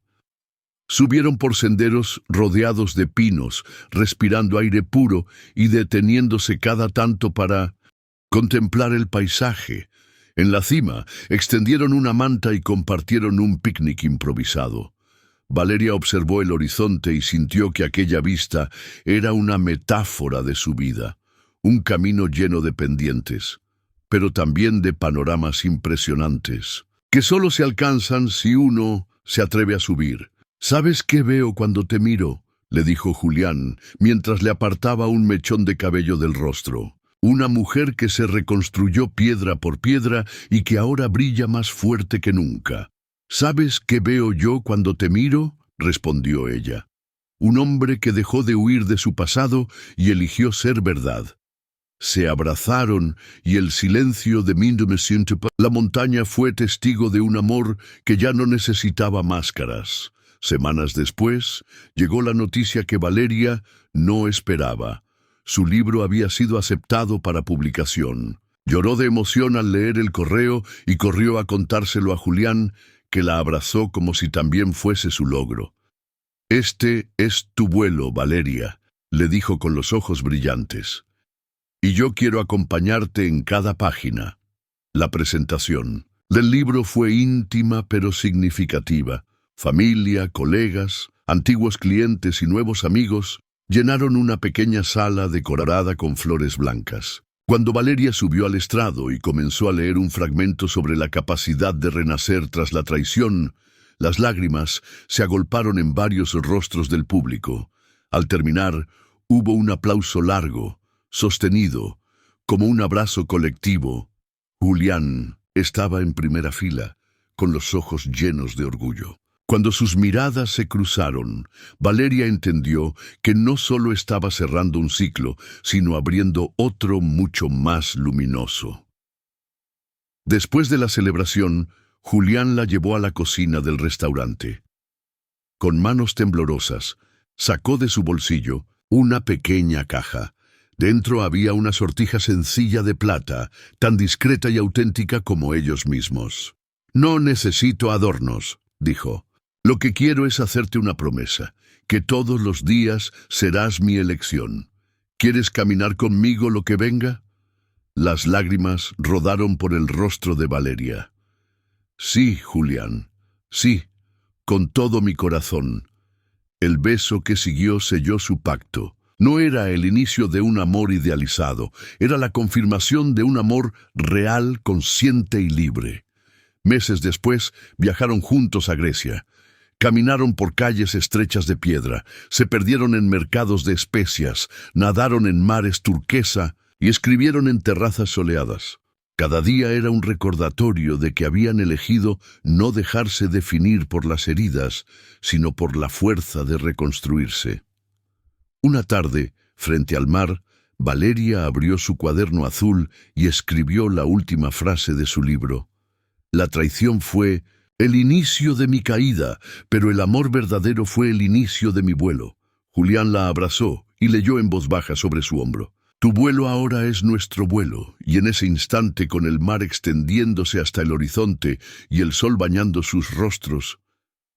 Subieron por senderos rodeados de pinos, respirando aire puro y deteniéndose cada tanto para contemplar el paisaje. En la cima, extendieron una manta y compartieron un picnic improvisado. Valeria observó el horizonte y sintió que aquella vista era una metáfora de su vida, un camino lleno de pendientes, pero también de panoramas impresionantes, que solo se alcanzan si uno se atreve a subir. «¿Sabes qué veo cuando te miro?», le dijo Julián, mientras le apartaba un mechón de cabello del rostro. «Una mujer que se reconstruyó piedra por piedra y que ahora brilla más fuerte que nunca». «¿Sabes qué veo yo cuando te miro?», respondió ella. «Un hombre que dejó de huir de su pasado y eligió ser verdad». Se abrazaron y el silencio de la montaña fue testigo de un amor que ya no necesitaba máscaras. Semanas después, llegó la noticia que Valeria no esperaba. Su libro había sido aceptado para publicación. Lloró de emoción al leer el correo y corrió a contárselo a Julián, que la abrazó como si también fuese su logro. «Este es tu vuelo, Valeria», le dijo con los ojos brillantes. «Y yo quiero acompañarte en cada página». La presentación del libro fue íntima pero significativa. Familia, colegas, antiguos clientes y nuevos amigos llenaron una pequeña sala decorada con flores blancas. Cuando Valeria subió al estrado y comenzó a leer un fragmento sobre la capacidad de renacer tras la traición, las lágrimas se agolparon en varios rostros del público. Al terminar, hubo un aplauso largo, sostenido, como un abrazo colectivo. Julián estaba en primera fila, con los ojos llenos de orgullo. Cuando sus miradas se cruzaron, Valeria entendió que no solo estaba cerrando un ciclo, sino abriendo otro mucho más luminoso. Después de la celebración, Julián la llevó a la cocina del restaurante. Con manos temblorosas, sacó de su bolsillo una pequeña caja. Dentro había una sortija sencilla de plata, tan discreta y auténtica como ellos mismos. «No necesito adornos», dijo. «Lo que quiero es hacerte una promesa, que todos los días serás mi elección. ¿Quieres caminar conmigo lo que venga?». Las lágrimas rodaron por el rostro de Valeria. «Sí, Julián, sí, con todo mi corazón». El beso que siguió selló su pacto. No era el inicio de un amor idealizado, era la confirmación de un amor real, consciente y libre. Meses después, viajaron juntos a Grecia. Caminaron por calles estrechas de piedra, se perdieron en mercados de especias, nadaron en mares turquesa y escribieron en terrazas soleadas. Cada día era un recordatorio de que habían elegido no dejarse definir por las heridas, sino por la fuerza de reconstruirse. Una tarde, frente al mar, Valeria abrió su cuaderno azul y escribió la última frase de su libro. La traición fue el inicio de mi caída, pero el amor verdadero fue el inicio de mi vuelo. Julián la abrazó y leyó en voz baja sobre su hombro. Tu vuelo ahora es nuestro vuelo, y en ese instante, con el mar extendiéndose hasta el horizonte y el sol bañando sus rostros,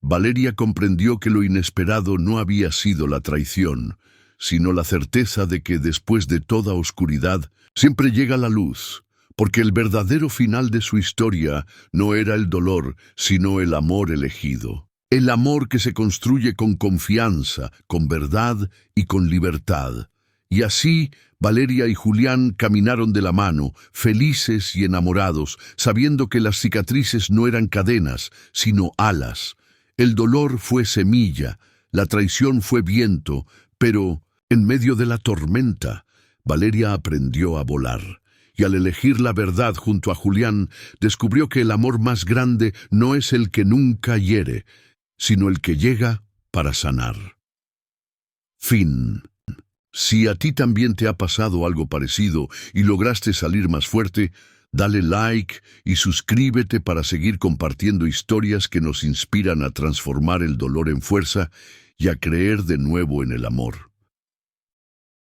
Valeria comprendió que lo inesperado no había sido la traición, sino la certeza de que después de toda oscuridad siempre llega la luz, porque el verdadero final de su historia no era el dolor, sino el amor elegido. El amor que se construye con confianza, con verdad y con libertad. Y así, Valeria y Julián caminaron de la mano, felices y enamorados, sabiendo que las cicatrices no eran cadenas, sino alas. El dolor fue semilla, la traición fue viento, pero en medio de la tormenta, Valeria aprendió a volar. Y al elegir la verdad junto a Julián, descubrió que el amor más grande no es el que nunca hiere, sino el que llega para sanar. Fin. Si a ti también te ha pasado algo parecido y lograste salir más fuerte, dale like y suscríbete para seguir compartiendo historias que nos inspiran a transformar el dolor en fuerza y a creer de nuevo en el amor.